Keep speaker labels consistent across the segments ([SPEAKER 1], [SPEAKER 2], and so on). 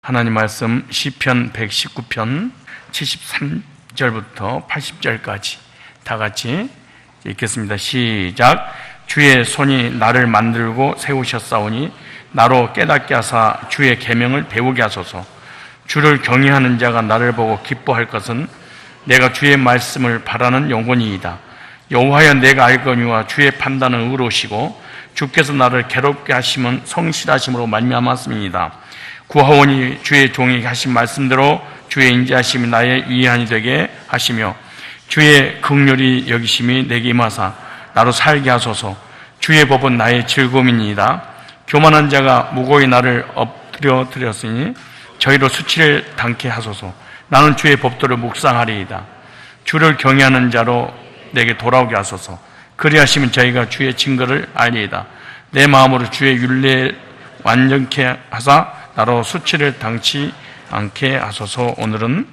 [SPEAKER 1] 하나님 말씀 시편 119편 73절부터 80절까지 다 같이 읽겠습니다. 시작. 주의 손이 나를 만들고 세우셨사오니 나로 깨닫게 하사 주의 계명을 배우게 하소서. 주를 경외하는 자가 나를 보고 기뻐할 것은 내가 주의 말씀을 바라는 영혼이이다. 여호와여, 내가 알거니와 주의 판단은 의로우시고 주께서 나를 괴롭게 하심은 성실하심으로 말미암았음이니이다. 구하오니 주의 종이 하신 말씀대로 주의 인자하심이 나의 위안이 되게 하시며 주의 긍휼히 여기심이 내게 임하사 나로 살게 하소서. 주의 법은 나의 즐거움이니이다. 교만한 자가 무고히 나를 엎드려 드렸으니 저희로 수치를 당케 하소서. 나는 주의 법도를 묵상하리이다. 주를 경외하는 자로 내게 돌아오게 하소서. 그리하시면 저희가 주의 증거를 알리이다. 내 마음으로 주의 율례 완전케 하사 나로 수치를 당치 않게 하소서. 오늘은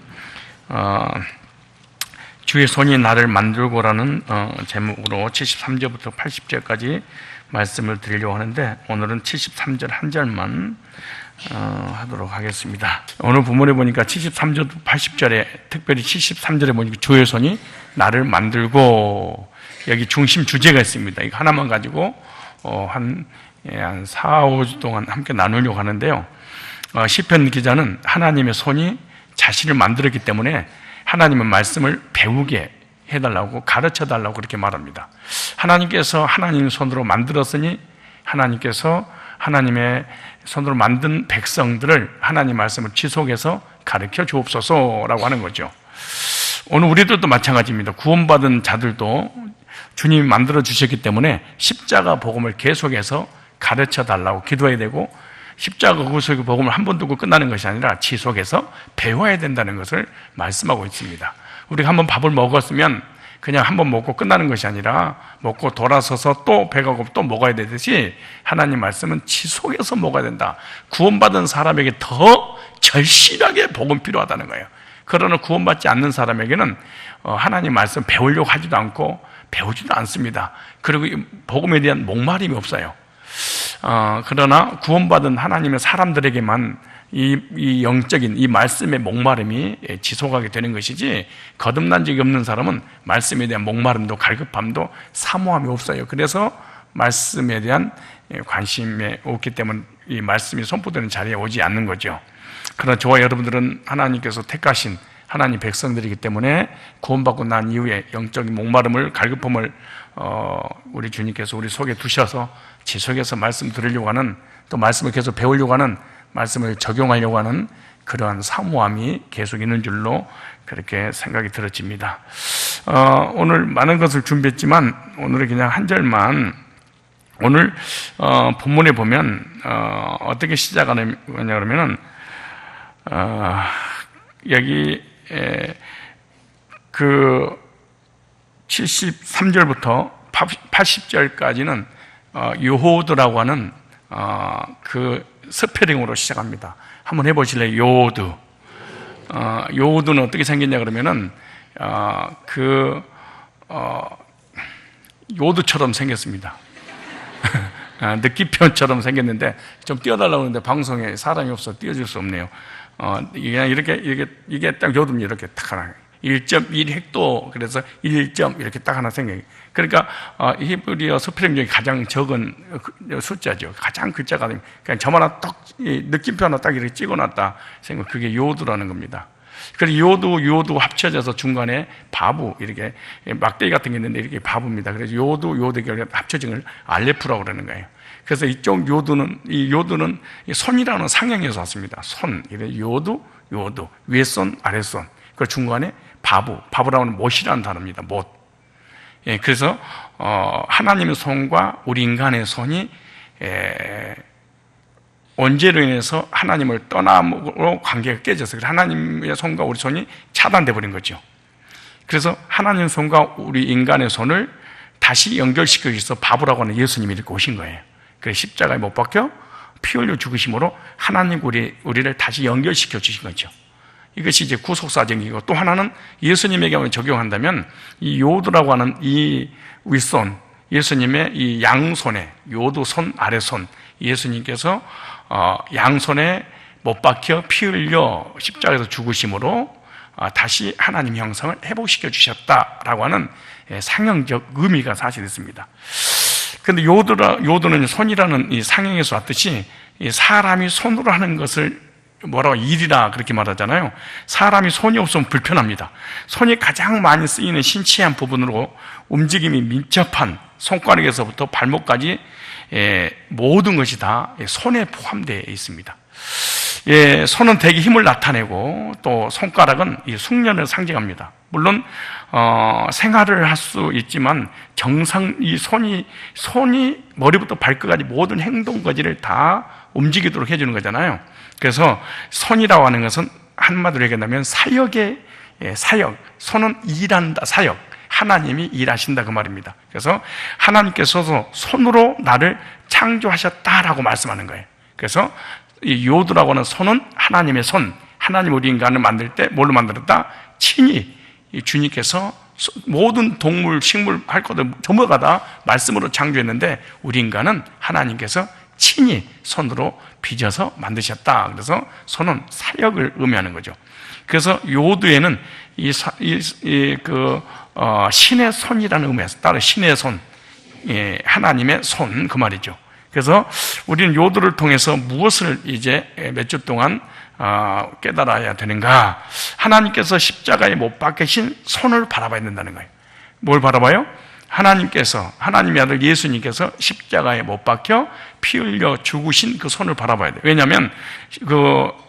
[SPEAKER 1] 주의 손이 나를 만들고라는 제목으로 73절부터 80절까지 말씀을 드리려고 하는데, 오늘은 73절 한 절만 하도록 하겠습니다. 오늘 본문에 보니까 73절부터 80절에, 특별히 73절에 보니까 주의 손이 나를 만들고, 여기 중심 주제가 있습니다. 이거 하나만 가지고 한 4, 5주 동안 함께 나누려고 하는데요. 시편 기자는 하나님의 손이 자신을 만들었기 때문에 하나님의 말씀을 배우게 해달라고, 가르쳐달라고 그렇게 말합니다. 하나님께서 하나님의 손으로 만들었으니 하나님께서 하나님의 손으로 만든 백성들을 하나님 말씀을 지속해서 가르쳐 주옵소서라고 하는 거죠. 오늘 우리들도 마찬가지입니다. 구원받은 자들도 주님이 만들어 주셨기 때문에 십자가 복음을 계속해서 가르쳐 달라고 기도해야 되고, 십자가 구속의 복음을 한 번 두고 끝나는 것이 아니라 지속해서 배워야 된다는 것을 말씀하고 있습니다. 우리가 한번 밥을 먹었으면 그냥 한번 먹고 끝나는 것이 아니라 먹고 돌아서서 또 배가 고프면 또 먹어야 되듯이 하나님 말씀은 지속해서 먹어야 된다. 구원받은 사람에게 더 절실하게 복음 필요하다는 거예요. 그러나 구원받지 않는 사람에게는 하나님 말씀 배우려고 하지도 않고 배우지도 않습니다. 그리고 이 복음에 대한 목마름이 없어요. 그러나 구원받은 하나님의 사람들에게만 이 영적인 이 말씀의 목마름이 지속하게 되는 것이지, 거듭난 적이 없는 사람은 말씀에 대한 목마름도 갈급함도 사모함이 없어요. 그래서 말씀에 대한 관심이 없기 때문에 이 말씀이 선포되는 자리에 오지 않는 거죠. 그러나 저와 여러분들은 하나님께서 택하신 하나님 백성들이기 때문에 구원받고 난 이후에 영적인 목마름을, 갈급함을 우리 주님께서 우리 속에 두셔서 지속해서 말씀 들으려고 하는, 또 말씀을 계속 배우려고 하는, 말씀을 적용하려고 하는 그러한 사모함이 계속 있는 줄로 그렇게 생각이 들어집니다. 오늘 많은 것을 준비했지만 오늘은 그냥 한 절만, 오늘 본문에 보면 어떻게 시작하냐 그러면은 여기 그 73절부터 80절까지는 요호드라고 하는 그 스페링으로 시작합니다. 한번 해보실래요? 요호드. 요호드는 어떻게 생겼냐 그러면은 요드처럼 생겼습니다. 느낌표처럼 생겼는데 좀 띄워달라고 하는데 방송에 사람이 없어 띄워줄 수 없네요. 이게 딱 요드면 이렇게 딱 하나, 1.1헥도, 그래서 1점 이렇게 딱 하나 생겨요. 그러니까 히브리어 스페링 중에 가장 적은 숫자죠. 가장 글자가 되면 그냥 점 하나 딱, 느낌표 하나 딱 이렇게 찍어놨다 생각, 그게 요드라는 겁니다. 그래서 요드 합쳐져서 중간에 바부, 이렇게 막대기 같은 게 있는데 이렇게 바부입니다. 그래서 요드가 합쳐진 걸 알레프라고 그러는 거예요. 그래서 이쪽 요드는 손이라는 상형에서 왔습니다. 손, 요드, 위에 손, 아래 손. 그 중간에 바부라고 하는 못이라는 단어입니다. 못. 예, 그래서 하나님의 손과 우리 인간의 손이 언제로 인해서 하나님을 떠남으로 관계가 깨져서 하나님의 손과 우리 손이 차단돼 버린 거죠. 그래서 하나님의 손과 우리 인간의 손을 다시 연결시키기 위해서 바부라고 하는 예수님이 이렇게 오신 거예요. 그래서 십자가에 못 박혀 피 흘려 죽으심으로 하나님 우리를 다시 연결시켜 주신 거죠. 이것이 이제 구속사정이고, 또 하나는 예수님에게 적용한다면 이 요드라고 하는 이 윗손, 예수님의 이 양손에, 요드 손, 아래 손, 예수님께서 양손에 못 박혀 피 흘려 십자가에서 죽으심으로 다시 하나님 형상을 회복시켜 주셨다라고 하는 상형적 의미가 사실 있습니다. 그런데 요도는 손이라는 이 상형에서 왔듯이 사람이 손으로 하는 것을 뭐라고 일이라 그렇게 말하잖아요. 사람이 손이 없으면 불편합니다. 손이 가장 많이 쓰이는 신체의 한 부분으로 움직임이 민첩한 손가락에서부터 발목까지 모든 것이 다 손에 포함되어 있습니다. 손은 대기 힘을 나타내고 또 손가락은 이 숙련을 상징합니다. 물론 생활을 할 수 있지만 정상 이 손이 머리부터 발끝까지 모든 행동거지를 다 움직이도록 해주는 거잖아요. 그래서 손이라고 하는 것은 한마디로 얘기한다면 사역의 사역. 손은 일한다, 사역. 하나님이 일하신다 그 말입니다. 그래서 하나님께서도 손으로 나를 창조하셨다라고 말씀하는 거예요. 그래서 이 요도라고 하는 손은 하나님의 손. 하나님 우리 인간을 만들 때 뭘로 만들었다? 친히 주님께서 모든 동물, 식물 할 것들 전부 다 말씀으로 창조했는데 우리 인간은 하나님께서 친히 손으로 빚어서 만드셨다. 그래서 손은 사역을 의미하는 거죠. 그래서 요도에는 신의 손이라는 의미에서 따로 신의 손, 하나님의 손 그 말이죠. 그래서 우리는 요도를 통해서 무엇을 이제 몇 주 동안 깨달아야 되는가? 하나님께서 십자가에 못 박히신 손을 바라봐야 된다는 거예요. 뭘 바라봐요? 하나님의 아들 예수님께서 십자가에 못 박혀 피 흘려 죽으신 그 손을 바라봐야 돼요. 왜냐하면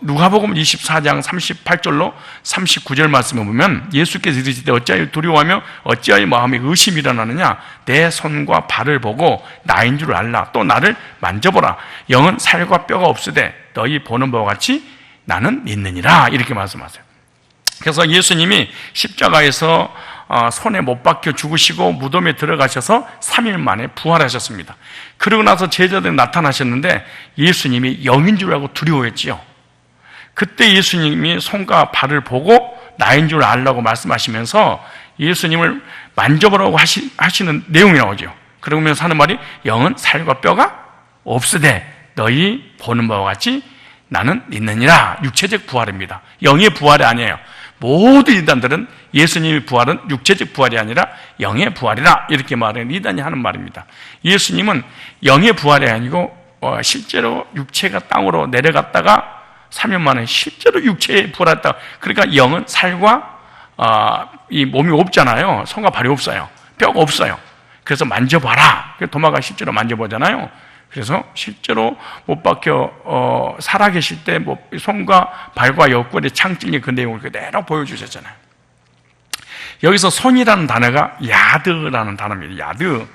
[SPEAKER 1] 누가복음 24장 38절로 39절 말씀을 보면 예수께서 이르시되 어찌하여 두려워하며 어찌하여 마음에 의심이 일어나느냐? 내 손과 발을 보고 나인 줄 알라. 또 나를 만져보라. 영은 살과 뼈가 없으되 너희 보는 바와 같이 나는 믿느니라. 이렇게 말씀하세요. 그래서 예수님이 십자가에서 손에 못 박혀 죽으시고 무덤에 들어가셔서 3일 만에 부활하셨습니다. 그러고 나서 제자들이 나타나셨는데 예수님이 영인 줄 알고 두려워했지요. 그때 예수님이 손과 발을 보고 나인 줄 알라고 말씀하시면서 예수님을 만져보라고 하시는 내용이 나오죠. 그러면서 하는 말이 영은 살과 뼈가 없으되 너희 보는 바와 같이 나는 믿느니라. 육체적 부활입니다. 영의 부활이 아니에요. 모든 이단들은 예수님의 부활은 육체적 부활이 아니라 영의 부활이라 이렇게 말하는 이단이 하는 말입니다. 예수님은 영의 부활이 아니고 실제로 육체가 땅으로 내려갔다가 3년 만에 실제로 육체에 부활했다. 그러니까 영은 살과 이 몸이 없잖아요. 손과 발이 없어요. 뼈가 없어요. 그래서 만져봐라. 도마가 실제로 만져보잖아요. 그래서 실제로 못 박혀 살아계실 때 손과 발과 옆구리 창질이 그 내용을 그대로 보여주셨잖아요. 여기서 손이라는 단어가 야드라는 단어입니다. 야드.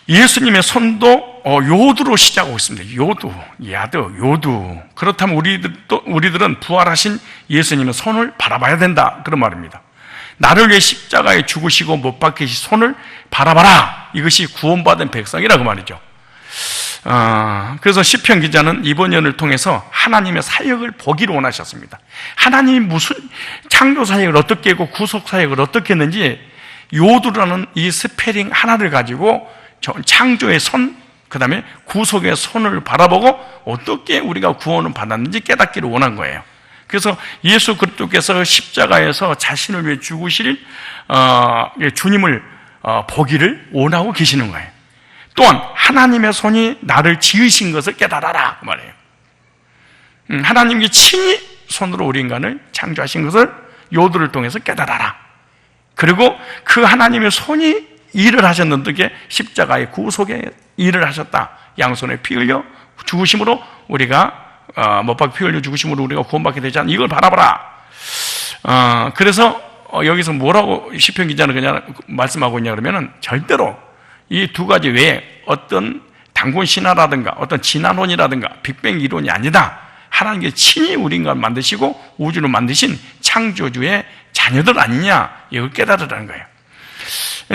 [SPEAKER 1] 예수님의 손도 요두로 시작하고 있습니다. 요두, 야드, 요두. 그렇다면 우리들은 부활하신 예수님의 손을 바라봐야 된다. 그런 말입니다. 나를 위해 십자가에 죽으시고 못 박히신 손을 바라봐라. 이것이 구원받은 백성이라 그 말이죠. 그래서 시편 기자는 이번 연을 통해서 하나님의 사역을 보기를 원하셨습니다. 하나님이 무슨 창조 사역을 어떻게 했고 구속 사역을 어떻게 했는지 요두라는 이 스페링 하나를 가지고 창조의 손, 그 다음에 구속의 손을 바라보고 어떻게 우리가 구원을 받았는지 깨닫기를 원한 거예요. 그래서 예수 그리스도께서 십자가에서 자신을 위해 죽으실 주님을 보기를 원하고 계시는 거예요. 또한 하나님의 손이 나를 지으신 것을 깨달아라 그 말이에요. 하나님이 친히 손으로 우리 인간을 창조하신 것을 요도를 통해서 깨달아라. 그리고 그 하나님의 손이 일을 하셨는데 십자가의 구속에 일을 하셨다. 양손에 피 흘려 죽으심으로 우리가 못 박혀 피 흘려 죽으심으로 우리가 구원받게 되지 않나. 이걸 바라봐라. 그래서 여기서 뭐라고 시편 기자는 그냥 말씀하고 있냐 그러면은 절대로 이 두 가지 외에 어떤 단군 신화라든가 어떤 진화론이라든가 빅뱅 이론이 아니다. 하나님께서 친히 우리 인간을 만드시고 우주를 만드신 창조주의 자녀들 아니냐. 이걸 깨달으라는 거예요.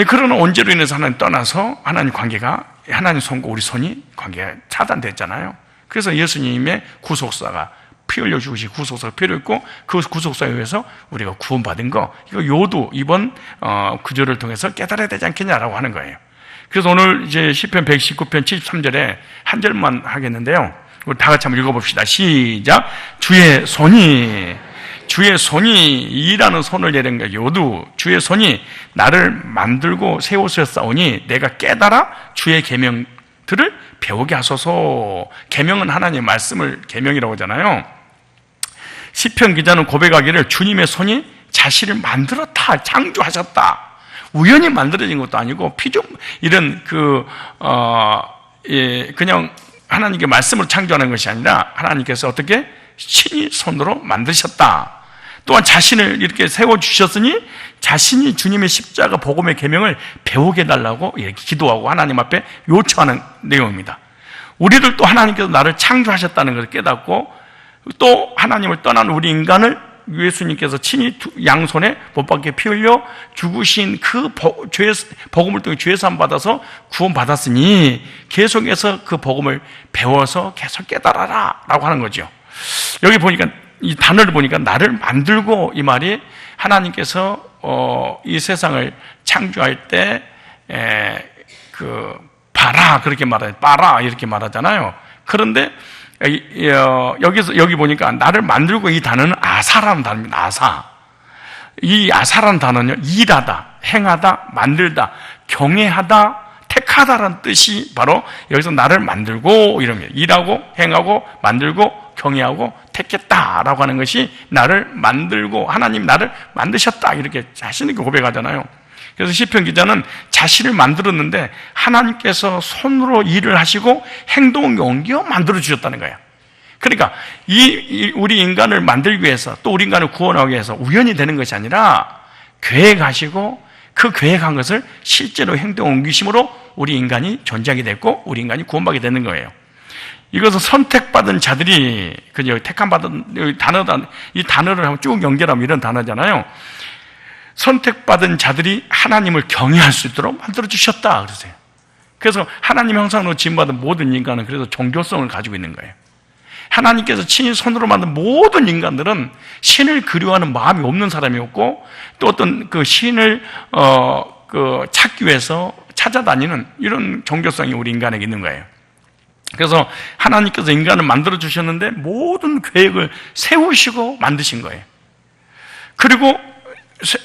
[SPEAKER 1] 그러나 언제로 인해서 하나님 떠나서 하나님 관계가 하나님 손과 우리 손이 관계가 차단됐잖아요. 그래서 예수님의 구속사가 피 흘려 죽으시 구속사가 필요했고 그 구속사에 의해서 우리가 구원받은 거 이거 요도 이번 구절을 통해서 깨달아야 되지 않겠냐라고 하는 거예요. 그래서 오늘 이제 시편 119편 73절에 한 절만 하겠는데요. 우리 다 같이 한번 읽어봅시다. 시작. 주의 손이 이라는 손을 내린 게 요두 주의 손이 나를 만들고 세우셨사오니 내가 깨달아 주의 계명들을 배우게 하소서. 계명은 하나님의 말씀을 계명이라고 하잖아요. 시편 기자는 고백하기를 주님의 손이 자신을 만들었다, 창조하셨다. 우연히 만들어진 것도 아니고 이런 그냥 하나님께 말씀으로 창조하는 것이 아니라 하나님께서 어떻게 친히 손으로 만드셨다. 또한 자신을 이렇게 세워주셨으니 자신이 주님의 십자가 복음의 계명을 배우게 해달라고 이렇게 기도하고 하나님 앞에 요청하는 내용입니다. 우리를 또 하나님께서 나를 창조하셨다는 것을 깨닫고 또 하나님을 떠난 우리 인간을 예수님께서 친히 양손에 못 박게 피 흘려 죽으신 그 복음을 통해 죄 사함 받아서 구원 받았으니 계속해서 그 복음을 배워서 계속 깨달아라 라고 하는 거죠. 여기 보니까 이 단어를 보니까 나를 만들고 이 말이 하나님께서 이 세상을 창조할 때 봐라 그렇게 말해요. 봐라 이렇게 말하잖아요. 그런데 여기 보니까 나를 만들고 이 단어는 아사라는 단어입니다. 아사. 이 아사라는 단어는요, 일하다, 행하다, 만들다, 경외하다, 택하다라는 뜻이 바로 여기서 나를 만들고 이런 거예요. 일하고, 행하고, 만들고, 경외하고, 택했다라고 하는 것이 나를 만들고 하나님 나를 만드셨다 이렇게 자신 있게 고백하잖아요. 그래서 시편 기자는 자신을 만들었는데 하나님께서 손으로 일을 하시고 행동을 옮겨 만들어 주셨다는 거예요. 그러니까 우리 인간을 만들기 위해서 또 우리 인간을 구원하기 위해서 우연히 되는 것이 아니라 계획하시고 그 계획한 것을 실제로 행동에 옮기심으로 우리 인간이 존재하게 됐고 우리 인간이 구원받게 되는 거예요. 이것은 선택받은 자들이 그죠? 택함받은 이 단어를 한번 쭉 연결하면 이런 단어잖아요. 선택받은 자들이 하나님을 경외할 수 있도록 만들어 주셨다 그러세요. 그래서 하나님 형상으로 지음받은 모든 인간은 그래서 종교성을 가지고 있는 거예요. 하나님께서 친히 손으로 만든 모든 인간들은 신을 그리워하는 마음이 없는 사람이 없고 또 어떤 그 신을 찾기 위해서 찾아다니는 이런 종교성이 우리 인간에게 있는 거예요. 그래서 하나님께서 인간을 만들어 주셨는데 모든 계획을 세우시고 만드신 거예요. 그리고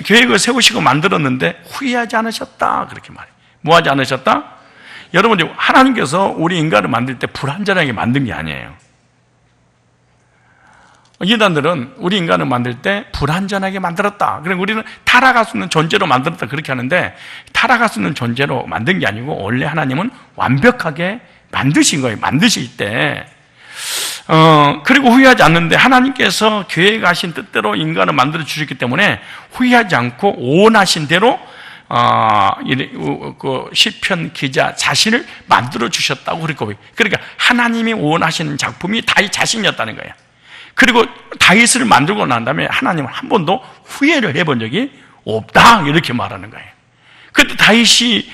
[SPEAKER 1] 계획을 세우시고 만들었는데 후회하지 않으셨다 그렇게 말해요. 뭐 하지 않으셨다? 여러분 하나님께서 우리 인간을 만들 때 불완전하게 만든 게 아니에요. 이단들은 우리 인간을 만들 때 불완전하게 만들었다. 그러니까 우리는 타락할 수 있는 존재로 만들었다 그렇게 하는데 타락할 수 있는 존재로 만든 게 아니고 원래 하나님은 완벽하게 만드신 거예요. 만드실 때 그리고 후회하지 않는데 하나님께서 계획하신 뜻대로 인간을 만들어 주셨기 때문에 후회하지 않고 원하신 대로 그 시편 기자 자신을 만들어 주셨다고 그러니까 하나님이 원하시는 작품이 다윗 자신이었다는 거예요. 그리고 다윗을 만들고 난 다음에 하나님은 한 번도 후회를 해본 적이 없다 이렇게 말하는 거예요. 그때 다윗이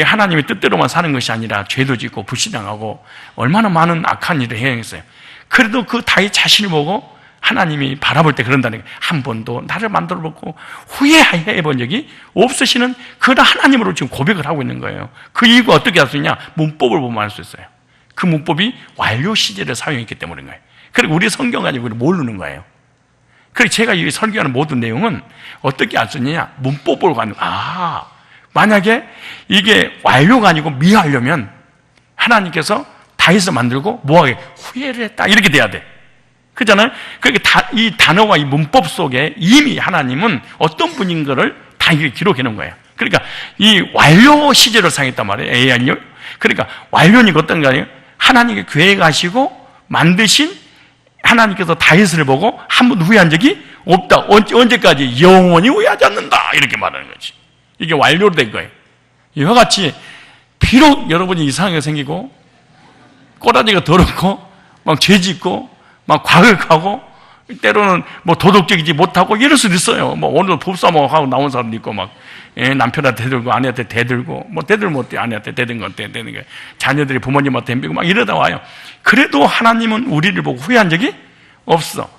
[SPEAKER 1] 하나님의 뜻대로만 사는 것이 아니라 죄도 짓고 불신앙하고 얼마나 많은 악한 일을 행했어요. 그래도 그 다윗 자신을 보고 하나님이 바라볼 때 그런다는 거예요. 한 번도 나를 만들어보고 후회해본 적이 없으시는 그런 하나님으로 지금 고백을 하고 있는 거예요. 그 이유가 어떻게 할 수 있냐? 문법을 보면 알 수 있어요. 그 문법이 완료 시제를 사용했기 때문인 거예요. 그리고 우리 성경 가지고 모르는 거예요. 그래서 제가 이 설교하는 모든 내용은 어떻게 알 수 있느냐? 문법을 가는 만약에 이게 완료가 아니고 미하려면 하나님께서 다윗을 만들고 뭐하게 후회를 했다 이렇게 돼야 돼. 그렇잖아요? 그러니까 이 단어와 이 문법 속에 이미 하나님은 어떤 분인 거를 다 기록해 놓은 거예요. 그러니까 이 완료 시제를 사용했단 말이에요. AR요. 그러니까 완료니까 어떤 거 아니에요? 하나님이 계획하시고 만드신 하나님께서 다윗을 보고 한 번도 후회한 적이 없다. 언제까지? 영원히 후회하지 않는다 이렇게 말하는 거지. 이게 완료로 된 거예요. 이와 같이 비록 여러분이 이상하게 생기고 꼬라지가 더럽고 막 죄짓고 막 과격하고 때로는 뭐 도덕적이지 못하고 이럴 수도 있어요. 뭐 오늘도 법사모하고 나온 사람도 있고 막 남편한테 대들고 아내한테 대들고 뭐 대들면 어때? 아내한테 대든 건 대든 거 자녀들이 부모님한테 덤비고 막 이러다 와요. 그래도 하나님은 우리를 보고 후회한 적이 없어.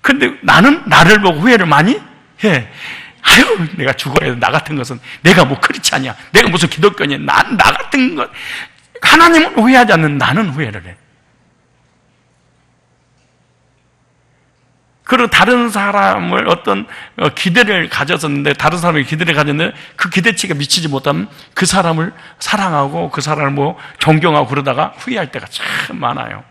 [SPEAKER 1] 근데 나는 나를 보고 후회를 많이 해. 아유, 내가 죽어야 돼. 나 같은 것은 내가 뭐 크리스찬이야. 내가 무슨 기독교냐. 나 같은 것. 하나님은 후회하지 않는 나는 후회를 해. 그리고 다른 사람을 어떤 기대를 가졌었는데, 다른 사람에게 기대를 가졌는데 그 기대치가 미치지 못하면 그 사람을 사랑하고 그 사람을 뭐 존경하고 그러다가 후회할 때가 참 많아요.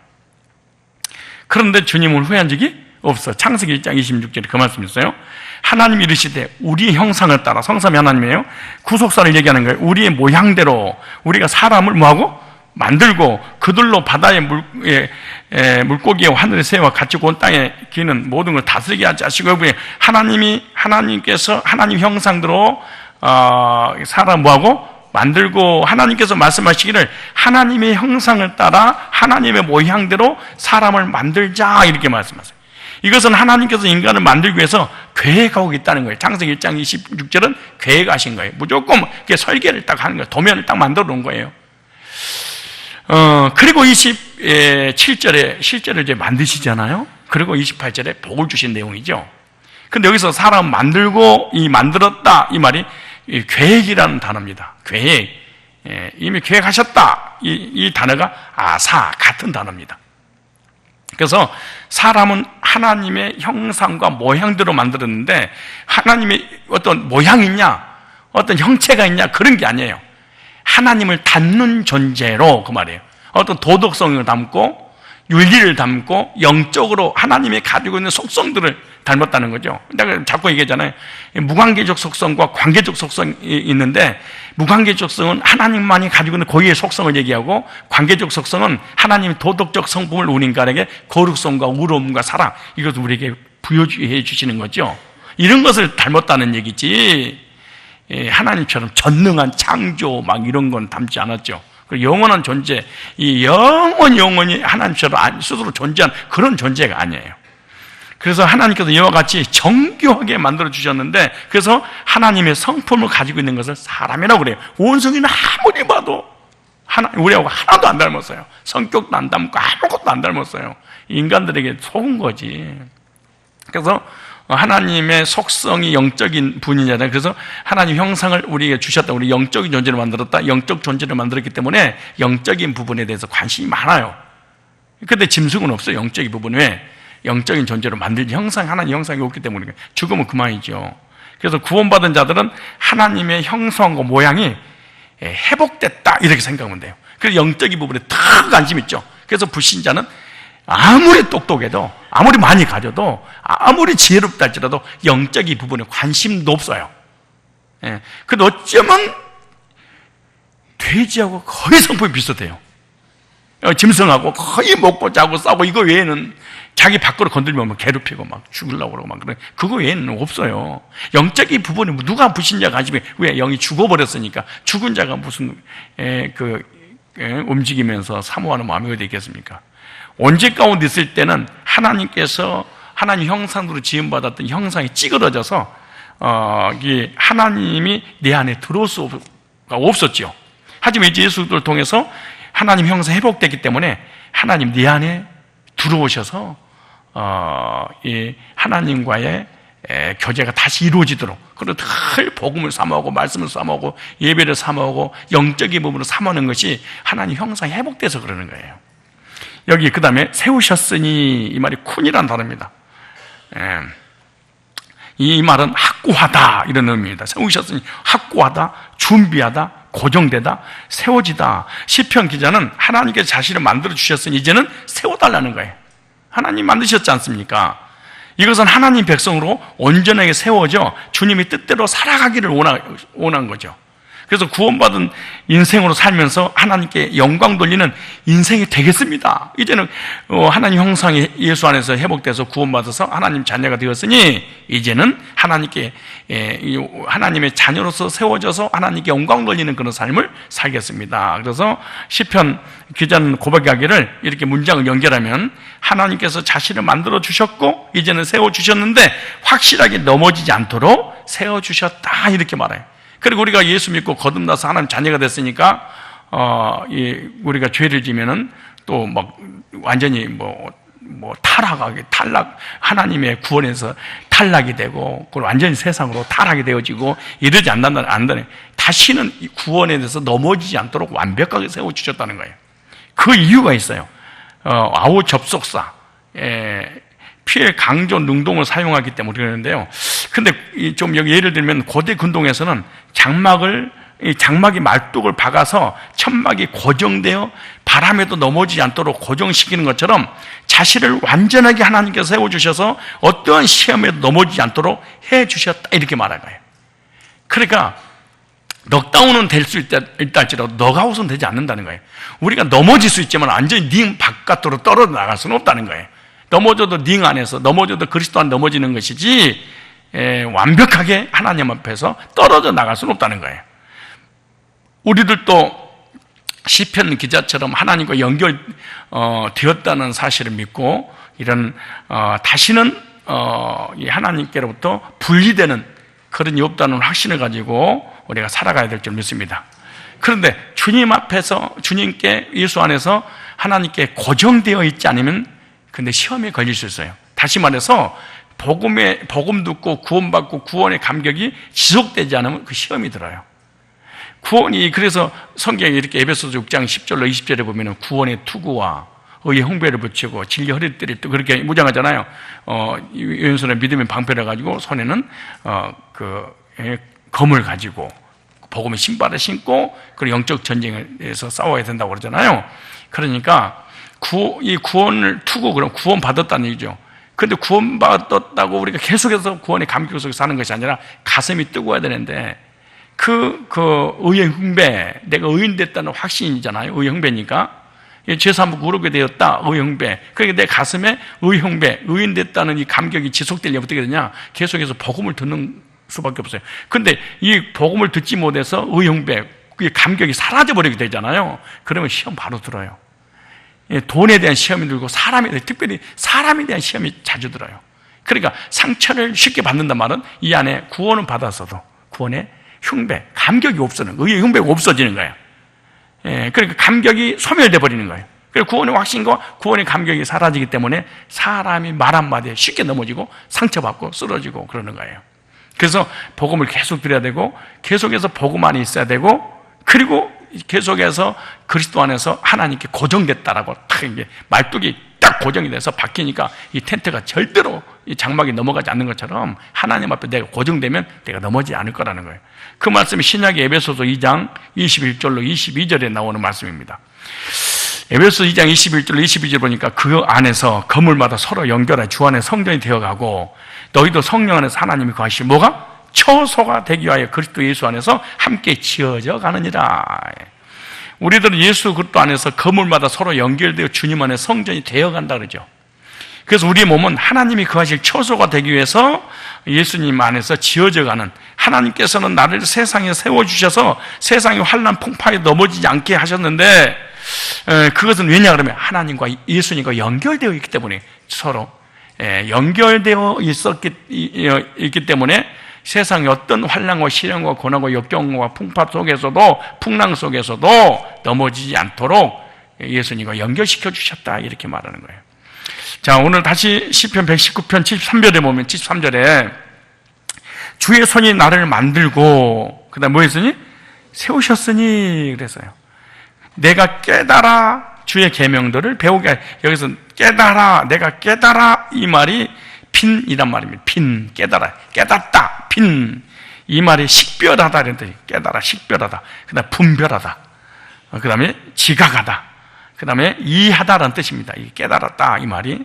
[SPEAKER 1] 그런데 주님은 후회한 적이 없어. 창세기 1장 26절에 그 말씀이 있어요. 하나님이 이르시되 우리의 형상을 따라, 성삼위 하나님이에요. 구속사를 얘기하는 거예요. 우리의 모양대로 우리가 사람을 뭐하고? 만들고 그들로 바다의 물고기와 하늘의 새와 같이 온 땅에 기는 모든 걸 다스리게 하지 하시고, 하나님께서 하나님 형상대로 사람 뭐하고? 만들고, 하나님께서 말씀하시기를 하나님의 형상을 따라 하나님의 모양대로 사람을 만들자, 이렇게 말씀하세요. 이것은 하나님께서 인간을 만들기 위해서 계획하고 있다는 거예요. 창세기 1장 26절은 계획하신 거예요. 무조건 설계를 딱 하는 거예요. 도면을 딱 만들어 놓은 거예요. 그리고 27절에 실제로 이제 만드시잖아요. 그리고 28절에 복을 주신 내용이죠. 근데 여기서 사람 만들고 만들었다, 이 말이 계획이라는 단어입니다. 계획. 이미 계획하셨다. 이 단어가 아사, 같은 단어입니다. 그래서 사람은 하나님의 형상과 모양대로 만들었는데, 하나님의 어떤 모양이 있냐, 어떤 형체가 있냐, 그런 게 아니에요. 하나님을 닮는 존재로, 그 말이에요. 어떤 도덕성을 담고 윤리를 담고 영적으로 하나님이 가지고 있는 속성들을 닮았다는 거죠. 내가 자꾸 얘기하잖아요. 무관계적 속성과 관계적 속성이 있는데, 무관계적 속성은 하나님만이 가지고 있는 고유의 속성을 얘기하고, 관계적 속성은 하나님의 도덕적 성품을 우리 인간에게 거룩성과 의로움과 사랑, 이것을 우리에게 부여해 주시는 거죠. 이런 것을 닮았다는 얘기지, 하나님처럼 전능한 창조 막 이런 건 담지 않았죠. 영원한 존재, 이 영원히 하나님처럼 스스로 존재한 그런 존재가 아니에요. 그래서 하나님께서 이와 같이 정교하게 만들어 주셨는데, 그래서 하나님의 성품을 가지고 있는 것을 사람이라고 그래요. 원숭이는 아무리 봐도 우리하고 하나도 안 닮았어요. 성격도 안 닮고 아무것도 안 닮았어요. 인간들에게 속은 거지. 그래서 하나님의 속성이 영적인 분이잖아요. 그래서 하나님 형상을 우리에게 주셨다. 우리 영적인 존재를 만들었다. 영적 존재를 만들었기 때문에 영적인 부분에 대해서 관심이 많아요. 근데 짐승은 없어요. 영적인 부분에. 왜? 영적인 존재로 만들지, 하나님 형상이 없기 때문에. 죽으면 그만이죠. 그래서 구원받은 자들은 하나님의 형상과 모양이 회복됐다, 이렇게 생각하면 돼요. 그래서 영적인 부분에 더 관심 있죠. 그래서 불신자는 아무리 똑똑해도, 아무리 많이 가져도, 아무리 지혜롭다 할지라도 영적인 부분에 관심도 없어요. 근데 어쩌면 돼지하고 거의 성품이 비슷해요. 짐승하고 거의 먹고 자고 싸고, 이거 외에는 자기 밖으로 건들면 막 괴롭히고 막 죽으려고 그러고 막 그래. 그거 외에는 없어요. 영적인 부분에 누가 불신자 관심이, 왜? 영이 죽어버렸으니까. 죽은 자가 무슨 움직이면서 사모하는 마음이 어디 있겠습니까? 언제 가운데 있을 때는 하나님께서 하나님 형상으로 지음받았던 형상이 찌그러져서 하나님이 내 안에 들어올 수가 없었죠. 하지만 이제 예수를 통해서 하나님 형상 회복됐기 때문에 하나님 내 안에 들어오셔서 이 하나님과의 교제가 다시 이루어지도록, 그리고 늘 복음을 삼아오고 말씀을 삼아오고 예배를 삼아오고 영적인 부분을 삼아오는 것이 하나님 형상이 회복돼서 그러는 거예요. 여기 그 다음에 세우셨으니, 이 말이 쿤이라는 단어입니다. 이 말은 확고하다, 이런 의미입니다. 세우셨으니 확고하다, 준비하다, 고정되다, 세워지다. 시편 기자는 하나님께서 자신을 만들어 주셨으니 이제는 세워달라는 거예요. 하나님 만드셨지 않습니까? 이것은 하나님 백성으로 온전하게 세워져 주님의 뜻대로 살아가기를 원한 거죠. 그래서 구원받은 인생으로 살면서 하나님께 영광 돌리는 인생이 되겠습니다. 이제는 하나님 형상이 예수 안에서 회복돼서 구원받아서 하나님 자녀가 되었으니 이제는 하나님의 자녀로서 세워져서 하나님께 영광 돌리는 그런 삶을 살겠습니다. 그래서 시편 기자는 고백하기를 이렇게 문장을 연결하면, 하나님께서 자신을 만들어 주셨고 이제는 세워 주셨는데 확실하게 넘어지지 않도록 세워 주셨다, 이렇게 말해요. 그리고 우리가 예수 믿고 거듭나서 하나님 자녀가 됐으니까 우리가 죄를 지면은 또 막 완전히 탈락, 하나님의 구원에서 탈락이 되고, 그리고 완전히 세상으로 탈락이 되어지고 이러지 않는다네. 다시는 구원에 대해서 넘어지지 않도록 완벽하게 세워 주셨다는 거예요. 그 이유가 있어요. 아우 접속사, 피의 강조 능동을 사용하기 때문에 그러는데요. 근데 좀 여기 예를 들면 고대 근동에서는 장막이 말뚝을 박아서 천막이 고정되어 바람에도 넘어지지 않도록 고정시키는 것처럼 자신을 완전하게 하나님께서 세워주셔서 어떠한 시험에도 넘어지지 않도록 해주셨다, 이렇게 말한 거예요. 그러니까 넉다운은 될 수 있다 할지라도 넉아웃은 되지 않는다는 거예요. 우리가 넘어질 수 있지만 완전히 링 바깥으로 떨어져 나갈 수는 없다는 거예요. 넘어져도 링 안에서, 넘어져도 그리스도 안에 넘어지는 것이지 완벽하게 하나님 앞에서 떨어져 나갈 수는 없다는 거예요. 우리들도 시편 기자처럼 하나님과 연결되었다는 사실을 믿고 이런 다시는 이 하나님께로부터 분리되는 그런 일 없다는 확신을 가지고 우리가 살아가야 될 줄 믿습니다. 그런데 주님 앞에서, 주님께, 예수 안에서 하나님께 고정되어 있지 않으면 근데 시험에 걸릴 수 있어요. 다시 말해서 복음 듣고 구원받고 구원의 감격이 지속되지 않으면 그 시험이 들어요. 구원이, 그래서 성경에 이렇게 에베소서 6장 10절로 20절에 보면은 구원의 투구와 의의 홍배를 붙이고 진리 허리띠를 또 그렇게 무장하잖아요. 왼손에 믿음의 방패를 가지고 손에는 검을 가지고 복음의 신발을 신고 그리고 영적 전쟁에서 싸워야 된다고 그러잖아요. 그러니까 이 구원을 투구, 그럼 구원 받았다는 얘기죠. 근데 구원 받았다고 우리가 계속해서 구원의 감격 속에 사는 것이 아니라 가슴이 뜨거워야 되는데 의의 흥배, 내가 의인 됐다는 확신이잖아요. 의의 흥배니까. 죄사 한번 구르게 되었다. 의의 흥배. 그러니까 내 가슴에 의의 흥배, 의인 됐다는 이 감격이 지속되려면 어떻게 되냐? 계속해서 복음을 듣는 수밖에 없어요. 근데 이 복음을 듣지 못해서 의의 흥배, 그 감격이 사라져버리게 되잖아요. 그러면 시험 바로 들어요. 돈에 대한 시험이 들고 특별히 사람에 대한 시험이 자주 들어요. 그러니까 상처를 쉽게 받는단 말은 이 안에 구원은 받았어도 구원의 흉배, 감격이 없어지는, 의의 흉배가 없어지는 거예요. 그러니까 감격이 소멸돼 버리는 거예요. 그래서 구원의 확신과 구원의 감격이 사라지기 때문에 사람이 말 한마디에 쉽게 넘어지고 상처받고 쓰러지고 그러는 거예요. 그래서 복음을 계속 드려야 되고 계속해서 복음 안에 있어야 되고 그리고 계속해서 그리스도 안에서 하나님께 고정됐다라고 딱 이게 말뚝이 딱 고정이 돼서 박히니까 이 텐트가 절대로 이 장막이 넘어가지 않는 것처럼 하나님 앞에 내가 고정되면 내가 넘어지지 않을 거라는 거예요. 그 말씀이 신약의 에베소서 2장 21절로 22절에 나오는 말씀입니다. 에베소서 2장 21절로 22절 보니까 그 안에서 건물마다 서로 연결해 주 안에 성전이 되어가고 너희도 성령 안에서 하나님이 거하시고 뭐가? 처소가 되기 위하여 그리스도 예수 안에서 함께 지어져 가느니라. 우리들은 예수 그리스도 안에서 건물마다 서로 연결되어 주님 안에 성전이 되어간다 그러죠. 그래서 우리의 몸은 하나님이 거하실 처소가 되기 위해서 예수님 안에서 지어져가는, 하나님께서는 나를 세상에 세워주셔서 세상의 환난 풍파에 넘어지지 않게 하셨는데 그것은 왜냐 그러면 하나님과 예수님과 연결되어 있기 때문에 서로 연결되어 있기 때문에 세상의 어떤 환난과 시련과 고난과 역경과 풍파 속에서도 풍랑 속에서도 넘어지지 않도록 예수님과 연결시켜 주셨다 이렇게 말하는 거예요. 자, 오늘 다시 시편 119편 73절에 보면 73절에 주의 손이 나를 만들고 그다음 뭐 했으니? 세우셨으니 그랬어요. 내가 깨달아 주의 계명들을 배우게. 여기서 깨달아, 내가 깨달아 이 말이 핀이란 말입니다. 핀, 깨달아, 깨닫다, 핀. 이 말이 식별하다 이런 뜻이. 깨달아, 식별하다. 그다음 분별하다. 그다음에 지각하다. 그다음에 이해하다라는 뜻입니다. 이 깨달았다 이 말이.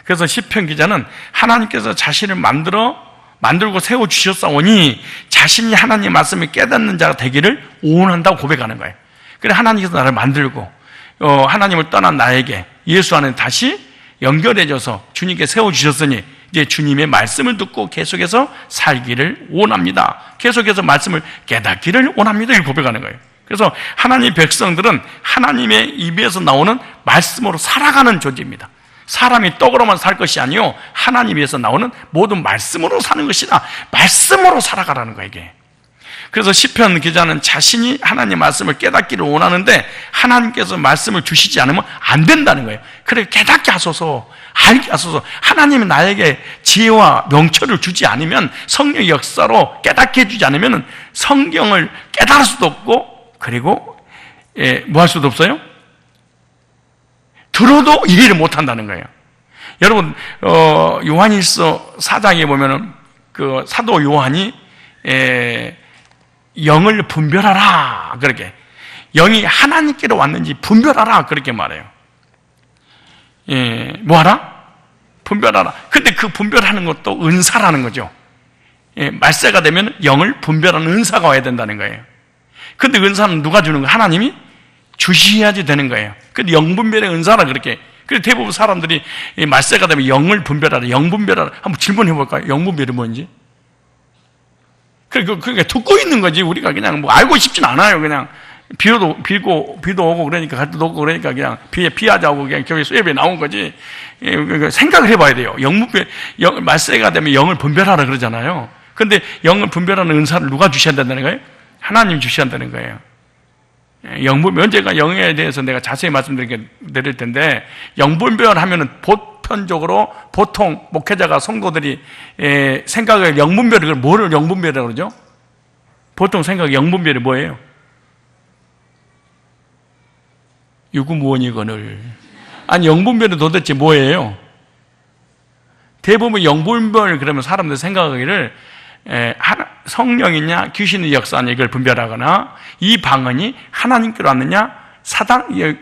[SPEAKER 1] 그래서 시편 기자는 하나님께서 자신을 만들고 세워 주셨사오니 자신이 하나님 말씀을 깨닫는 자가 되기를 원한다고 고백하는 거예요. 그래 하나님께서 나를 만들고 하나님을 떠난 나에게 예수 안에 다시 연결해줘서 주님께 세워주셨으니 이제 주님의 말씀을 듣고 계속해서 살기를 원합니다. 계속해서 말씀을 깨닫기를 원합니다. 이렇게 고백하는 거예요. 그래서 하나님의 백성들은 하나님의 입에서 나오는 말씀으로 살아가는 존재입니다. 사람이 떡으로만 살 것이 아니요 하나님에서 나오는 모든 말씀으로 사는 것이다. 말씀으로 살아가라는 거예요 이게. 그래서 시편 기자는 자신이 하나님 말씀을 깨닫기를 원하는데 하나님께서 말씀을 주시지 않으면 안 된다는 거예요. 그래 깨닫게 하소서, 알게 하소서. 하나님이 나에게 지혜와 명철을 주지 않으면, 성령의 역사로 깨닫게 해주지 않으면 성경을 깨달을 수도 없고 그리고 뭐 할 수도 없어요? 들어도 이해를 못한다는 거예요. 여러분, 요한일서 4장에 보면은 그 사도 요한이 영을 분별하라 그렇게, 영이 하나님께로 왔는지 분별하라 그렇게 말해요. 뭐하라? 분별하라. 근데 그 분별하는 것도 은사라는 거죠. 말세가 되면 영을 분별하는 은사가 와야 된다는 거예요. 근데 은사는 누가 주는 거예요? 하나님이 주셔야지 되는 거예요. 근데 영분별의 은사라 그렇게. 그래서 대부분 사람들이 말세가 되면 영을 분별하라, 영분별하라. 한번 질문해 볼까요? 영분별이 뭔지? 그러니까 듣고 있는 거지. 우리가 그냥 뭐 알고 싶진 않아요. 그냥 비도 오고 그러니까 갈도 오고 그러니까 그냥 비에 피하자고 그냥 교회 수업에 나온 거지. 생각을 해봐야 돼요. 영분별, 말세가 되면 영을 분별하라 그러잖아요. 근데 영을 분별하는 은사를 누가 주셔야 된다는 거예요? 하나님 주셔야 된다는 거예요. 영분별, 언제가 영에 대해서 내가 자세히 말씀드릴 텐데, 영분별 하면은 보편적으로 보통 목회자가 성도들이 생각을 영분별을, 뭐를 영분별이라고 그러죠? 보통 생각 영분별이 뭐예요? 유구무원이거늘. 아니, 영분별은 도대체 뭐예요? 대부분 영분별 그러면 사람들 생각하기를 성령이냐 귀신의 역사냐 이걸 분별하거나, 이 방언이 하나님께로 왔느냐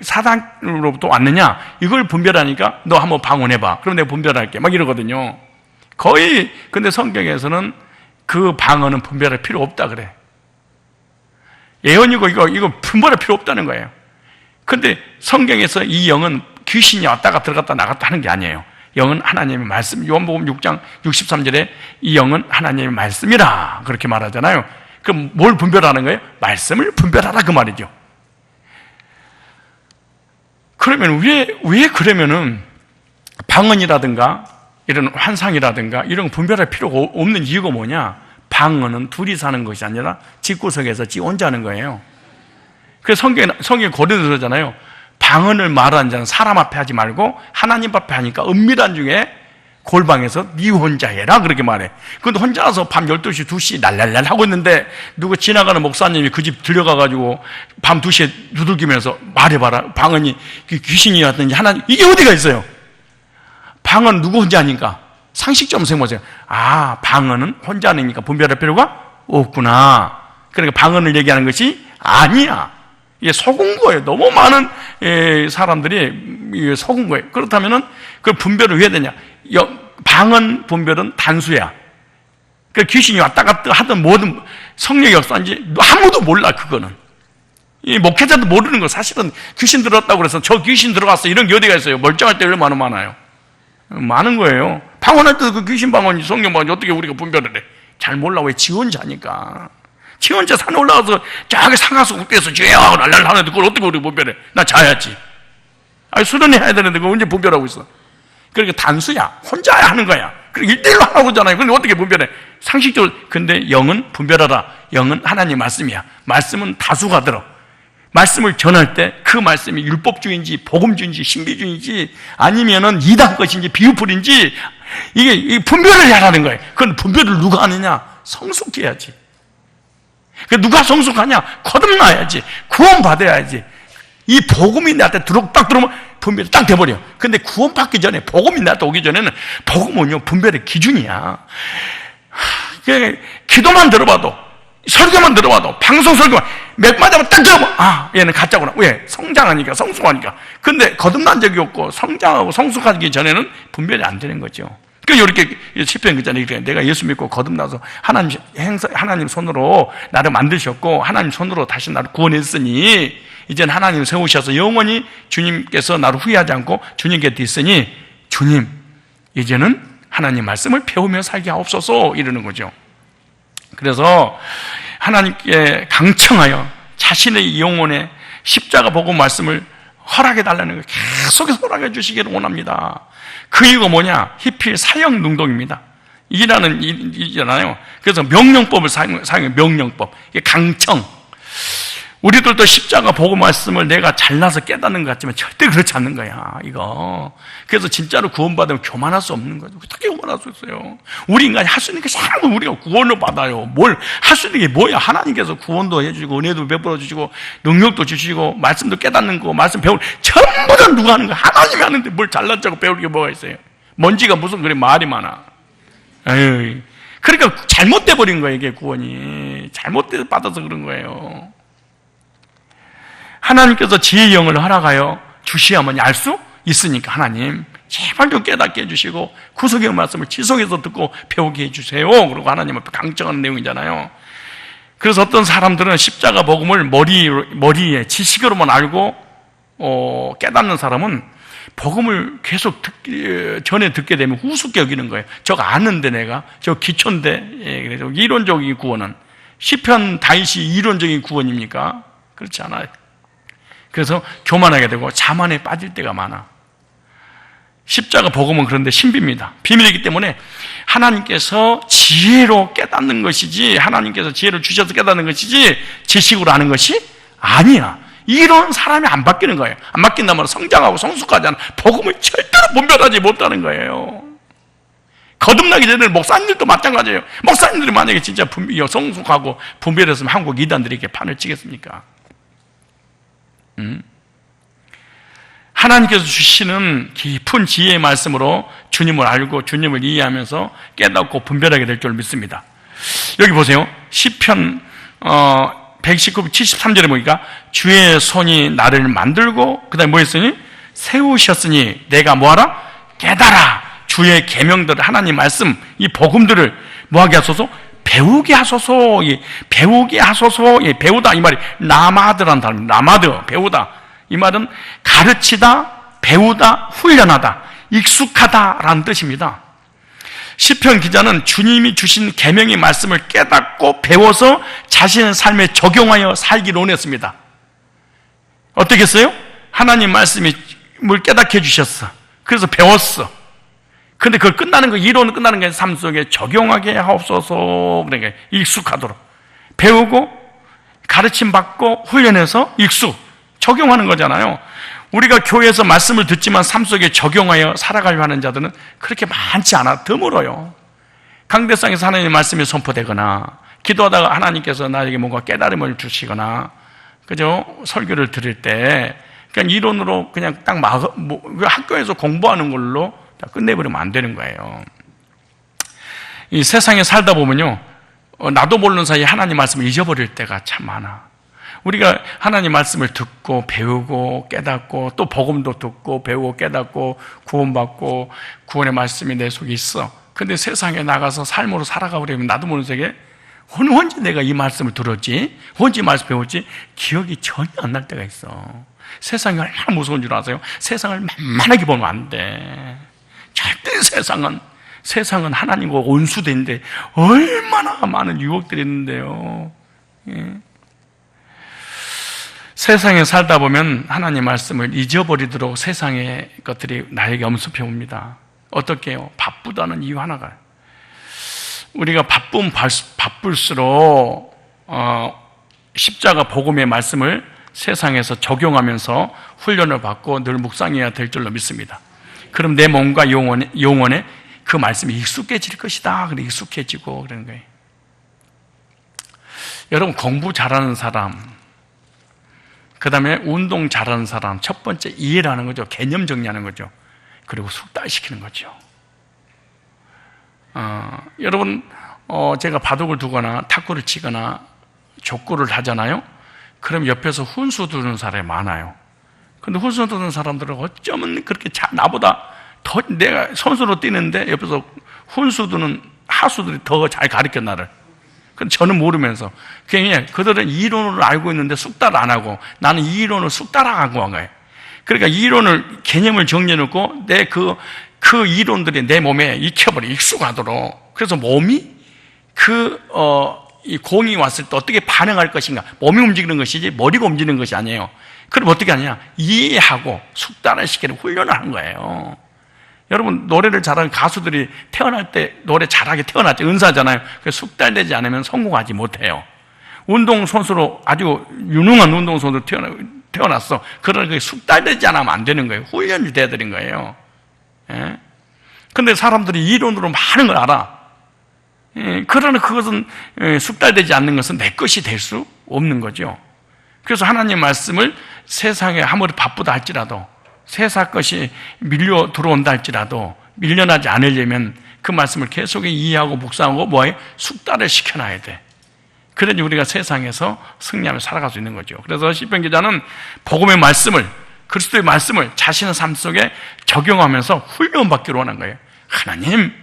[SPEAKER 1] 사단으로부터 왔느냐 이걸 분별하니까 너 한번 방언해봐, 그럼 내가 분별할게 막 이러거든요. 거의. 근데 성경에서는 그 방언은 분별할 필요 없다 그래. 예언이고 이거 분별할 필요 없다는 거예요. 근데 성경에서 이 영은 귀신이 왔다가 들어갔다 나갔다 하는 게 아니에요. 영은 하나님의 말씀. 요한복음 6장 63절에 이 영은 하나님의 말씀이라 그렇게 말하잖아요. 그럼 뭘 분별하는 거예요? 말씀을 분별하라 그 말이죠. 그러면 왜 그러면은 방언이라든가 이런 환상이라든가 이런 거 분별할 필요가 없는 이유가 뭐냐? 방언은 둘이 사는 것이 아니라 집구석에서 지 혼자 하는 거예요. 그래서 성경에 고린도서 그러잖아요. 방언을 말하는 자는 사람 앞에 하지 말고 하나님 앞에 하니까 은밀한 중에 골방에서 네 혼자 해라 그렇게 말해. 근데 혼자서 밤 12시, 2시 날랄랄 하고 있는데 누구 지나가는 목사님이 그 집 들려가가지고 밤 2시에 두들기면서 말해봐라. 방언이 귀신이 왔든지 하나님, 이게 어디가 있어요? 방언 누구 혼자 하니까? 상식적으로 생각해보세요. 아, 방언은 혼자 하니까 분별할 필요가 없구나. 그러니까 방언을 얘기하는 것이 아니야. 이게 속은 거예요. 너무 많은 사람들이 속은 거예요. 그렇다면은 그 분별을 왜 해야 되냐? 방언 분별은 단수야. 그 귀신이 왔다 갔다 하든 뭐든 성령의 역사인지 아무도 몰라. 그거는 이 목회자도 모르는 거. 사실은 귀신 들었다고 그래서 저 귀신 들어갔어 이런 게 어디가 있어요? 멀쩡할 때 얼마나 많아요. 많은 거예요. 방언할 때도 그 귀신 방언이 성령 방언이 어떻게 우리가 분별을 해? 잘 몰라. 왜? 지 혼자니까. 지 혼자 산에 올라가서 저기 상하수 깨서 쥐야 날랄 하는데 그걸 어떻게 우리가 분별해? 나 자야지. 아니, 수련해야 되는데 그걸 언제 분별하고 있어? 그러니까 단수야. 혼자 하는 거야. 그리고 1대1로 하라고 그러잖아요. 근데 어떻게 분별해? 상식적으로. 근데 영은 분별하라. 영은 하나님 말씀이야. 말씀은 다수가 들어. 말씀을 전할 때 그 말씀이 율법주의인지 복음주의인지 신비주의인지 아니면은 이단 것인지 비유풀인지 이게 분별을 하라는 거예요. 그건 분별을 누가 하느냐? 성숙해야지. 누가 성숙하냐? 거듭나야지. 구원받아야지. 이 복음이 나한테 딱 들어오면 분별이 딱 돼버려. 근데 구원받기 전에, 복음이 나한테 오기 전에는, 복음은요 분별의 기준이야. 기도만 들어봐도, 설교만 들어봐도, 방송 설교만 몇 마디만 딱 들어봐. 아, 얘는 가짜구나. 왜? 성장하니까, 성숙하니까. 근데 거듭난 적이 없고 성장하고 성숙하기 전에는 분별이 안 되는 거죠. 그러니까 이렇게 시편 그잖아요. 내가 예수 믿고 거듭나서 하나님 손으로 나를 만드셨고 하나님 손으로 다시 나를 구원했으니 이제는 하나님 세우셔서 영원히 주님께서 나를 후회하지 않고 주님 곁에 있으니 주님 이제는 하나님 말씀을 배우며 살게 하옵소서 이러는 거죠. 그래서 하나님께 강청하여 자신의 영혼에 십자가 복음 말씀을 허락해 달라는 걸 계속해서 허락해 주시기를 원합니다. 그 이유가 뭐냐? 히필 사형 능동입니다. 이라는 일이잖아요. 그래서 명령법을 사용해. 명령법. 이게 강청. 우리들도 십자가 복음 말씀을 내가 잘나서 깨닫는 것 같지만 절대 그렇지 않는 거야, 이거. 그래서 진짜로 구원받으면 교만할 수 없는 거죠. 어떻게 교만할 수 있어요? 우리 인간이 할 수 있는 것이 아무 우리가 구원을 받아요. 뭘 할 수 있는 게 뭐야? 하나님께서 구원도 해주시고 은혜도 베풀어 주시고 능력도 주시고 말씀도 깨닫는 거, 말씀 배우는 전부 다 누가 하는 거야? 하나님이 하는데 뭘 잘났다고 배울 게 뭐가 있어요? 먼지가 무슨 그래 말이 많아. 에이. 그러니까 잘못돼 버린 거예요. 이게 구원이 잘못돼 받아서 그런 거예요. 하나님께서 지혜의 영을 허락하여 주시야만 알 수 있으니까 하나님 제발 좀 깨닫게 해주시고 구속의 말씀을 지속해서 듣고 배우게 해주세요. 그리고 하나님 앞에 강청하는 내용이잖아요. 그래서 어떤 사람들은 십자가 복음을 머리에 지식으로만 알고 깨닫는 사람은 복음을 계속 전에 듣게 되면 우습게 여기는 거예요. 저거 아는데 내가 저 기초인데. 그래서 이론적인 구원은 시편 다윗이 이론적인 구원입니까? 그렇지 않아요. 그래서 교만하게 되고 자만에 빠질 때가 많아. 십자가 복음은 그런데 신비입니다. 비밀이기 때문에 하나님께서 지혜로 깨닫는 것이지, 하나님께서 지혜를 주셔서 깨닫는 것이지 지식으로 아는 것이 아니야. 이런 사람이 안 바뀌는 거예요. 안 바뀐다면 성장하고 성숙하지 않아. 복음을 절대로 분별하지 못하는 거예요. 거듭나기 전에 목사님들도 마찬가지예요. 목사님들이 만약에 진짜 성숙하고 분별했으면 한국 이단들에게 판을 치겠습니까? 하나님께서 주시는 깊은 지혜의 말씀으로 주님을 알고 주님을 이해하면서 깨닫고 분별하게 될 줄 믿습니다. 여기 보세요. 시편 119편 73절에 보니까 주의 손이 나를 만들고 그 다음에 뭐 했으니? 세우셨으니 내가 뭐하라? 깨달아. 주의 계명들 하나님 말씀 이 복음들을 뭐하게 하소서? 배우게 하소서. 배우게 하소서. 배우다 이 말이 라마드라는 단어입니다. 라마드 배우다. 이 말은 가르치다, 배우다, 훈련하다, 익숙하다라는 뜻입니다. 시편 기자는 주님이 주신 계명의 말씀을 깨닫고 배워서 자신의 삶에 적용하여 살기를 원했습니다. 어떻게 했어요? 하나님 말씀을 깨닫게 해주셨어. 그래서 배웠어. 근데 그걸 끝나는 거, 이론은 끝나는 게 삶 속에 적용하게 하옵소서. 그러니까 익숙하도록 배우고 가르침 받고 훈련해서 적용하는 거잖아요. 우리가 교회에서 말씀을 듣지만 삶 속에 적용하여 살아가려 하는 자들은 그렇게 많지 않아. 드물어요. 강대상에서 하나님의 말씀이 선포되거나 기도하다가 하나님께서 나에게 뭔가 깨달음을 주시거나 그죠? 설교를 들을 때 그냥 이론으로 그냥 딱 학교에서 공부하는 걸로 끝내버리면 안 되는 거예요. 이 세상에 살다 보면요, 나도 모르는 사이에 하나님 말씀을 잊어버릴 때가 참 많아. 우리가 하나님 말씀을 듣고 배우고 깨닫고 또 복음도 듣고 배우고 깨닫고 구원받고 구원의 말씀이 내 속에 있어. 근데 세상에 나가서 삶으로 살아가고 그러면 나도 모르는 사이에 언제 내가 이 말씀을 들었지? 언제 이 말씀 배웠지? 기억이 전혀 안 날 때가 있어. 세상이 얼마나 무서운 줄 아세요? 세상을 만만하게 보면 안 돼. 절대 세상은 하나님과 온수대인데 얼마나 많은 유혹들이 있는데요. 예. 세상에 살다 보면 하나님 말씀을 잊어버리도록 세상의 것들이 나에게 엄습해 옵니다. 어떻게 해요? 바쁘다는 이유 하나가, 우리가 바쁠수록 십자가 복음의 말씀을 세상에서 적용하면서 훈련을 받고 늘 묵상해야 될 줄로 믿습니다. 그럼 내 몸과 영혼에 그 말씀이 익숙해질 것이다. 그래 익숙해지고 그러는 거예요. 여러분, 공부 잘하는 사람, 그 다음에 운동 잘하는 사람, 첫 번째 이해를 하는 거죠. 개념 정리하는 거죠. 그리고 숙달시키는 거죠. 여러분, 제가 바둑을 두거나 탁구를 치거나 족구를 하잖아요. 그럼 옆에서 훈수 두는 사람이 많아요. 근데 훈수 두는 사람들은 어쩌면 그렇게 나보다 더 내가 선수로 뛰는데 옆에서 훈수 두는 하수들이 더 잘 가르쳐 나를. 근데 저는 모르면서 그냥 그들은 이론을 알고 있는데 숙달 안 하고 나는 이 이론을 숙달하고 한 거예요. 그러니까 이론을 개념을 정리해 놓고 내 그 이론들이 내 몸에 익숙하도록. 그래서 몸이 이 공이 왔을 때 어떻게 반응할 것인가. 몸이 움직이는 것이지 머리가 움직이는 것이 아니에요. 그럼 어떻게 하냐? 이해하고 숙달을 시키는 훈련을 하는 거예요. 여러분, 노래를 잘하는 가수들이 태어날 때 노래 잘하게 태어났죠. 은사잖아요. 그래서 숙달되지 않으면 성공하지 못해요. 운동선수로 아주 유능한 운동선수로 태어났어. 그러니까 숙달되지 않으면 안 되는 거예요. 훈련이 돼야 되는 거예요. 예? 근데 사람들이 이론으로 많은 걸 알아. 예? 그러나 그것은 숙달되지 않는 것은 내 것이 될 수 없는 거죠. 그래서 하나님 말씀을 세상에 아무리 바쁘다 할지라도 세상 것이 밀려 들어온다 할지라도 밀려나지 않으려면 그 말씀을 계속 이해하고 묵상하고 뭐예요? 숙달을 시켜놔야 돼. 그래야지 우리가 세상에서 승리하며 살아갈 수 있는 거죠. 그래서 시편 기자는 복음의 말씀을, 그리스도의 말씀을 자신의 삶 속에 적용하면서 훈련받기로 하는 거예요. 하나님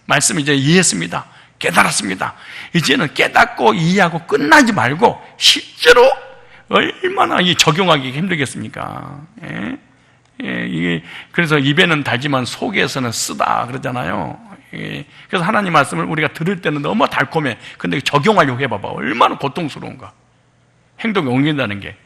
[SPEAKER 1] 말씀 이제 이해했습니다. 깨달았습니다. 이제는 깨닫고 이해하고 끝나지 말고 실제로 얼마나 이 적용하기 힘들겠습니까? 이게 그래서 입에는 달지만 속에서는 쓰다 그러잖아요. 그래서 하나님 말씀을 우리가 들을 때는 너무 달콤해. 근데 적용하려고 해봐봐. 얼마나 고통스러운가. 행동에 옮긴다는 게.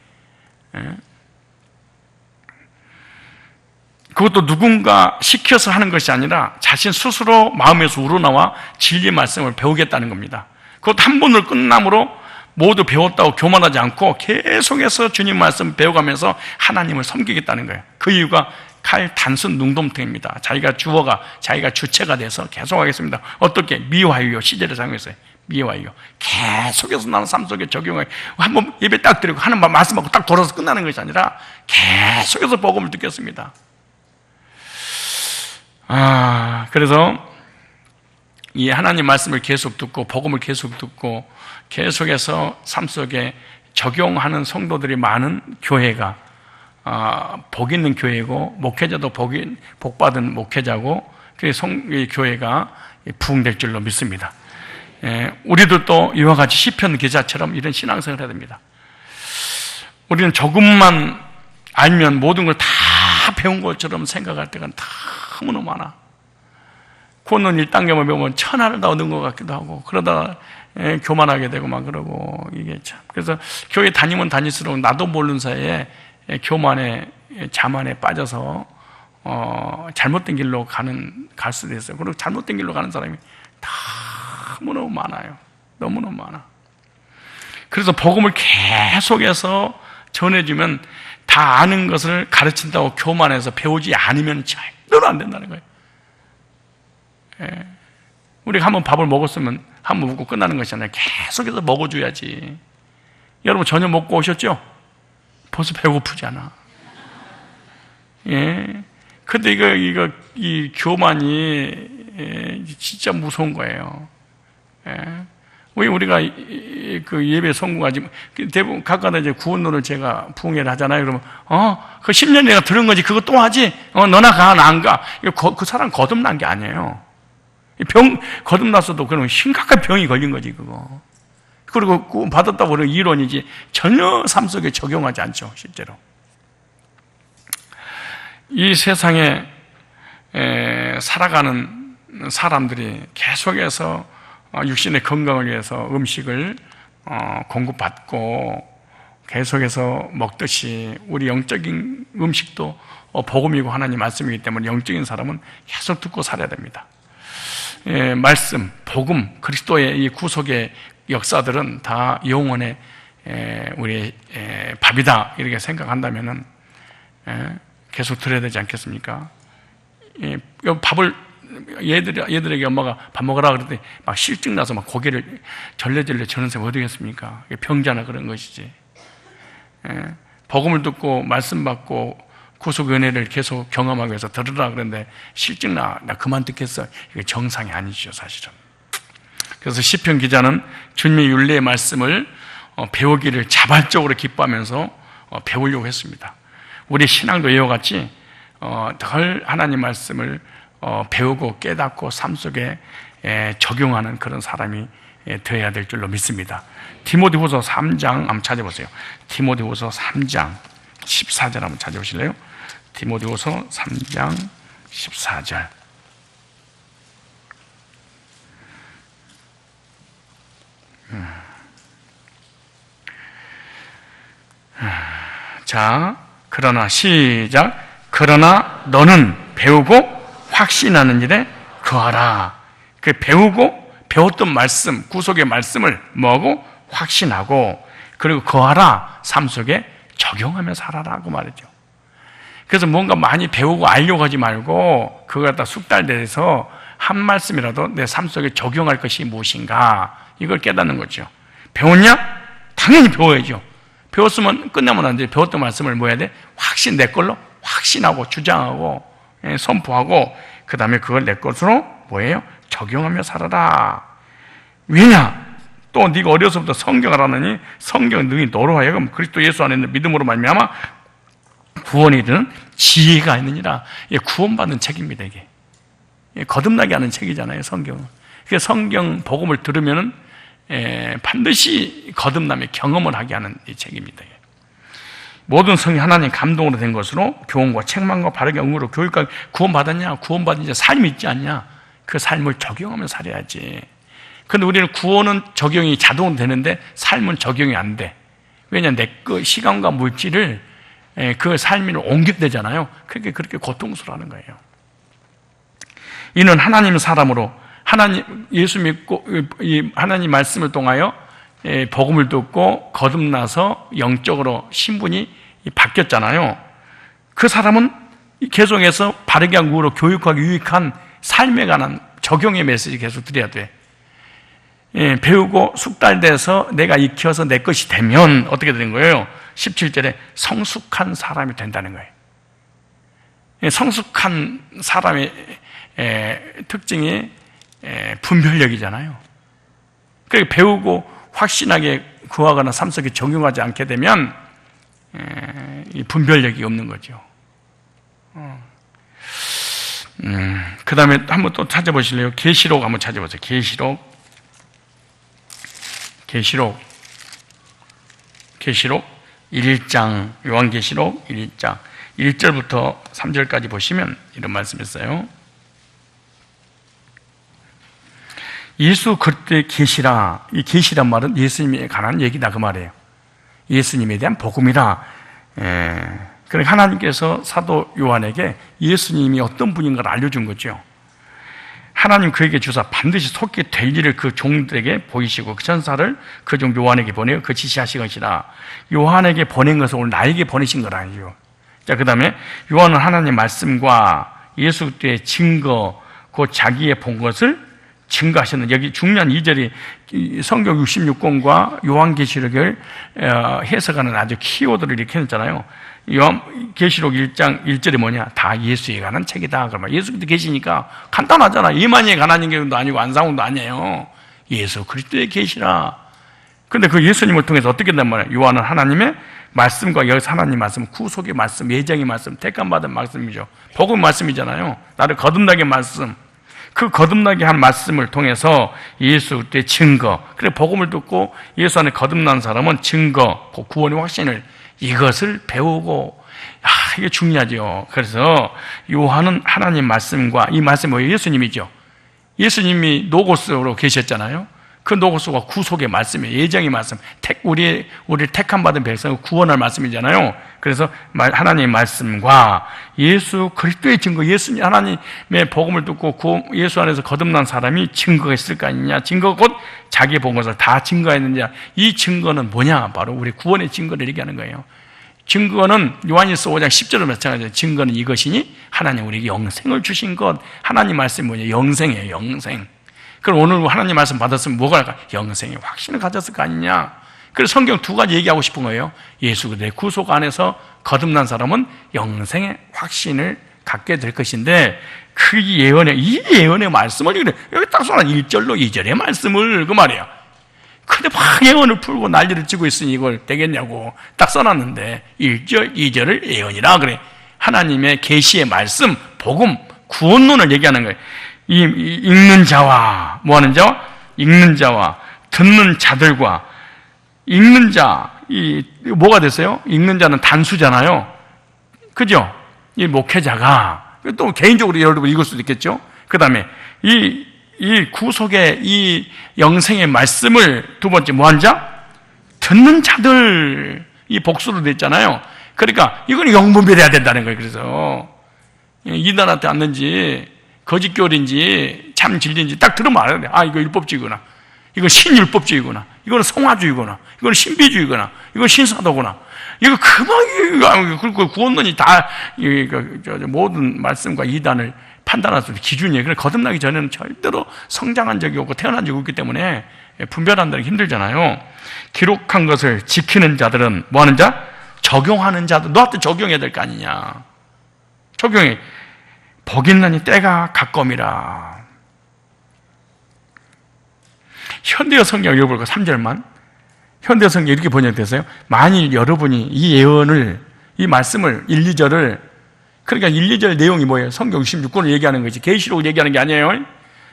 [SPEAKER 1] 그것도 누군가 시켜서 하는 것이 아니라 자신 스스로 마음에서 우러나와 진리의 말씀을 배우겠다는 겁니다. 그것도 한 번을 끝남으로 모두 배웠다고 교만하지 않고 계속해서 주님 말씀 배워가면서 하나님을 섬기겠다는 거예요. 그 이유가 칼 단순 능동태입니다. 자기가 주어가, 자기가 주체가 돼서 계속하겠습니다. 어떻게? 미화유요. 시제를 사용했어요. 미화유요. 계속해서 나는 삶 속에 적용해. 한번 예배 딱 드리고 하는 말씀하고 딱 돌아서 끝나는 것이 아니라 계속해서 복음을 듣겠습니다. 그래서 이 하나님 말씀을 계속 듣고 복음을 계속 듣고 계속해서 삶 속에 적용하는 성도들이 많은 교회가 복 있는 교회고, 목회자도 복 받은 목회자고, 이 교회가 부흥될 줄로 믿습니다. 우리도 또 이와 같이 시편 기자처럼 이런 신앙생활을 해야 됩니다. 우리는 조금만 알면 모든 걸 다 배운 것처럼 생각할 때가 너무너무 많아. 고는 1단계만 배우면 천하를 다 얻은 것 같기도 하고, 그러다 교만하게 되고 막 그러고, 이게 참. 그래서 교회 다니면 다닐수록 나도 모르는 사이에 교만에, 자만에 빠져서 잘못된 길로 갈 수도 있어요. 그리고 잘못된 길로 가는 사람이 너무너무 많아요. 너무너무 많아. 그래서 복음을 계속해서 전해주면 다 아는 것을 가르친다고 교만해서 배우지 않으면 절대로 안 된다는 거예요. 우리가 한번 밥을 먹었으면 한번 먹고 끝나는 것이 아니라 계속해서 먹어줘야지. 여러분 저녁 먹고 오셨죠? 벌써 배고프잖아. 근데 이 교만이 진짜 무서운 거예요. 왜 우리가 그 예배 성공하지, 대부분 가까다 이제 구원론을 제가 부흥회를 하잖아요. 그러면, 그 10년 내가 들은 거지, 그거 또 하지? 너나 가, 나 안 가. 그 사람 거듭난 게 아니에요. 거듭났어도 그러면 심각한 병이 걸린 거지, 그거. 그리고 구원 받았다고 그러는 이론이지, 전혀 삶 속에 적용하지 않죠, 실제로. 이 세상에 살아가는 사람들이 계속해서 육신의 건강을 위해서 음식을 공급받고 계속해서 먹듯이 우리 영적인 음식도 복음이고 하나님 말씀이기 때문에 영적인 사람은 계속 듣고 살아야 됩니다. 말씀, 복음, 그리스도의 이 구속의 역사들은 다 영원의 우리의 밥이다 이렇게 생각한다면은 계속 들어야 되지 않겠습니까? 밥을 얘들에게 엄마가 밥 먹으라 그랬더니 막 실증 나서 막 고개를 절레절레 저는 셈 어디겠습니까? 병자나 그런 것이지. 복음을 듣고 말씀 받고 구속 은혜를 계속 경험하기 위해서 들으라 그랬는데 실증 나 그만 듣겠어. 이게 정상이 아니죠, 사실은. 그래서 시편 기자는 주님의 율례의 말씀을 배우기를 자발적으로 기뻐하면서 배우려고 했습니다. 우리 신앙도 이와 같이 덜 하나님 말씀을 배우고 깨닫고 삶 속에 적용하는 그런 사람이 되어야 될 줄로 믿습니다. 디모데후서 3장 한번 찾아보세요. 디모데후서 3장 14절 한번 찾아보실래요? 디모데후서 3장 14절. 자, 그러나 시작. 그러나 너는 배우고 확신하는 일에 거하라. 그 배웠던 말씀, 구속의 말씀을 뭐하고 확신하고 그리고 거하라. 삶 속에 적용하며 살아라고 말이죠. 그래서 뭔가 많이 배우고 알려고 하지 말고 그걸 갖다 숙달돼서 한 말씀이라도 내 삶 속에 적용할 것이 무엇인가 이걸 깨닫는 거죠. 배웠냐? 당연히 배워야죠. 배웠으면 끝나면 안 돼. 배웠던 말씀을 뭐 해야 돼? 내 걸로 확신하고 주장하고 선포하고 그 다음에 그걸 내 것으로 뭐예요? 적용하며 살아라. 왜냐? 또 네가 어려서부터 성경을 하느니 성경 능히 너로 하여금 그리스도 예수 안에 있는 믿음으로 말미암아 구원에 이르는 지혜가 있느니라. 구원받는 책입니다. 이게 거듭나게 하는 책이잖아요, 성경은. 그래서 성경 복음을 들으면은 반드시 거듭남의 경험을 하게 하는 이 책입니다. 모든 성이 하나님 감동으로 된 것으로 교훈과 책망과 바르게 응으로 교육과 구원받았냐? 구원받은 자 삶이 있지 않냐? 그 삶을 적용하며 살아야지. 근데 우리는 구원은 적용이 자동으로 되는데 삶은 적용이 안 돼. 왜냐? 내 그 시간과 물질을 그 삶으로 옮겨대잖아요. 그게 그렇게 고통스러워하는 거예요. 이는 하나님의 사람으로 하나님 예수 믿고 하나님 말씀을 통하여 복음을 듣고 거듭나서 영적으로 신분이 바뀌었잖아요. 그 사람은 계속해서 바르게 한 구로 교육하기 유익한 삶에 관한 적용의 메시지 계속 드려야 돼. 배우고 숙달돼서 내가 익혀서 내 것이 되면 어떻게 되는 거예요? 17절에 성숙한 사람이 된다는 거예요. 성숙한 사람의 특징이 분별력이잖아요. 그러니까 배우고 확신하게 구하거나 삶 속에 적용하지 않게 되면 이 분별력이 없는 거죠. 그 다음에 한번 또 찾아보실래요? 계시록 한번 찾아보세요. 계시록 1장, 요한계시록 1장 1절부터 3절까지 보시면 이런 말씀이 있어요. 예수 그리스도의 계시라. 이 계시란 말은 예수님에 관한 얘기다 그 말이에요. 예수님에 대한 복음이라. 그러니까 하나님께서 사도 요한에게 예수님이 어떤 분인가를 알려준 거죠. 하나님 그에게 주사 반드시 속게 될 일을 그 종들에게 보이시고 그 천사를 그 종 요한에게 보내어 그 지시하신 것이라. 요한에게 보낸 것은 오늘 나에게 보내신 거라요. 자, 그 다음에 요한은 하나님 말씀과 예수 그리스도의 증거, 그 자기의 본 것을 증거하셨는, 여기 중요한 2절이 성경 66권과 요한계시록을 해석하는 아주 키워드를 이렇게 했잖아요. 요한계시록 1장 1절이 뭐냐? 다 예수에 관한 책이다. 그러면 예수 그리스도 계시니까 간단하잖아. 이만희에 관한 얘기도 아니고 안상홍도 아니에요. 예수 그리스도의 계시라. 근데 그 예수님을 통해서 어떻게 된단 말이에요? 요한은 하나님의 말씀과 여기서 하나님 말씀, 구속의 말씀, 예정의 말씀, 택함받은 말씀이죠. 복음 말씀이잖아요. 나를 거듭나게 말씀. 그 거듭나게 한 말씀을 통해서 예수 그리스도의 증거, 그래 복음을 듣고 예수 안에 거듭난 사람은 증거, 구원의 확신을 이것을 배우고, 이게 중요하죠. 그래서 요한은 하나님 말씀과 이 말씀이 뭐예요? 예수님이죠. 예수님이 노고스로 계셨잖아요. 그 노고스가 구속의 말씀이에요. 예정의 말씀, 우리를 택함 받은 백성을 구원할 말씀이잖아요. 그래서 하나님의 말씀과 예수 그리스도의 증거, 예수님 하나님의 복음을 듣고 예수 안에서 거듭난 사람이 증거가 있을 거 아니냐. 증거가 곧 자기 본 것을 다 증거했느냐. 이 증거는 뭐냐? 바로 우리 구원의 증거를 얘기하는 거예요. 증거는 요한일서 5장 10절을 마찬가지예요. 증거는 이것이니 하나님 우리에게 영생을 주신 것. 하나님 말씀이 뭐냐? 영생이에요. 영생. 그럼 오늘 하나님 말씀 받았으면 뭐가 할까? 영생의 확신을 가졌을 거 아니냐. 그래서 성경 두 가지 얘기하고 싶은 거예요. 예수 그리스도의 구속 안에서 거듭난 사람은 영생의 확신을 갖게 될 것인데, 이 예언의 말씀을 여기 딱 써놔. 1절로 2절의 말씀을 그 말이야. 근데 막 예언을 풀고 난리를 치고 있으니 이걸 되겠냐고 딱 써놨는데 1절, 2절을 예언이라 그래. 하나님의 계시의 말씀, 복음, 구원론을 얘기하는 거예요. 읽는 자와 뭐하는 자와? 읽는 자와 듣는 자들과 읽는 자, 뭐가 됐어요? 읽는 자는 단수잖아요. 그죠? 이 목회자가 또 개인적으로 여러분 읽을 수도 있겠죠? 그 다음에 이 구속의 이 영생의 말씀을 두 번째 뭐한 자? 듣는 자들, 이 복수로 됐잖아요. 그러니까 이건 영분별해야 된다는 거예요. 그래서 이단한테 왔는지 거짓교리인지 참 진리인지 딱 들으면 알아야 돼. 이거 율법주의구나. 이건 신율법주의구나. 이건 성화주의구나. 이건 신비주의구나. 이건 신사도구나. 이거 그리고 구원론이 다 모든 말씀과 이단을 판단할 수 있는 기준이에요. 그래서 거듭나기 전에는 절대로 성장한 적이 없고 태어난 적이 없기 때문에 분별한다는 게 힘들잖아요. 기록한 것을 지키는 자들은 뭐하는 자? 적용하는 자들. 너한테 적용해야 될 거 아니냐. 적용해. 복 있나니 때가 가까움이라. 현대어 성경 읽어볼까? 3절만. 현대어 성경 이렇게 번역됐어요. 만일 여러분이 이 예언을, 이 말씀을 1, 2절을, 그러니까 1, 2절 내용이 뭐예요? 성경 66권을 얘기하는 거지. 계시록을 얘기하는 게 아니에요.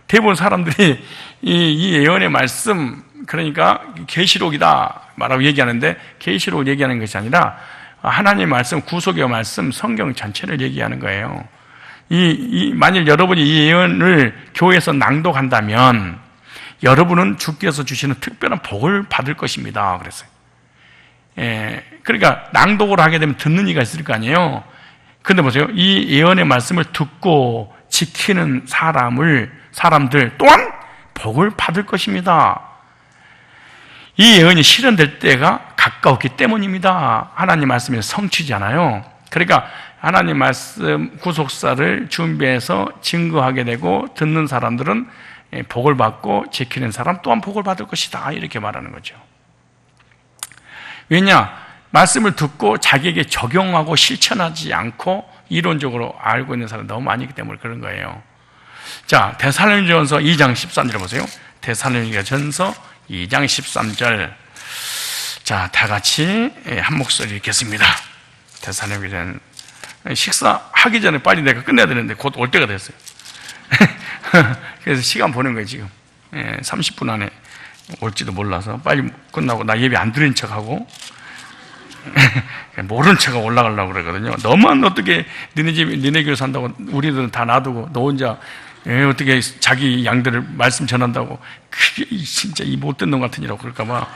[SPEAKER 1] 대부분 사람들이 이 예언의 말씀, 그러니까 계시록이다 말하고 얘기하는데, 계시록을 얘기하는 것이 아니라 하나님의 말씀, 구속의 말씀, 성경 전체를 얘기하는 거예요. 만일 여러분이 이 예언을 교회에서 낭독한다면 여러분은 주께서 주시는 특별한 복을 받을 것입니다. 그랬어요. 그러니까 낭독을 하게 되면 듣는 이가 있을 거 아니에요. 근데 보세요. 이 예언의 말씀을 듣고 지키는 사람들 또한 복을 받을 것입니다. 이 예언이 실현될 때가 가까웠기 때문입니다. 하나님 말씀이 성취잖아요. 그러니까 하나님 말씀 구속사를 준비해서 증거하게 되고 듣는 사람들은 복을 받고 지키는 사람 또한 복을 받을 것이다. 이렇게 말하는 거죠. 왜냐? 말씀을 듣고 자기에게 적용하고 실천하지 않고 이론적으로 알고 있는 사람이 너무 많이기 때문에 그런 거예요. 자, 데살로니가전서 2장 13절 보세요. 데살로니가전서 2장 13절. 자, 다 같이 한 목소리 읽겠습니다. 데살로니가전 식사하기 전에 빨리 내가 끝내야 되는데 곧 올 때가 됐어요. 그래서 시간 보는 거예요, 지금. 30분 안에 올지도 몰라서 빨리 끝나고 나 예배 안 드린 척하고 모른 척하고 올라가려고 그러거든요. 너만 어떻게 니네 교회 산다고 우리들은 다 놔두고 너 혼자 어떻게 자기 양들을 말씀 전한다고 그게 진짜 이 못된 놈 같은 이라고 그럴까봐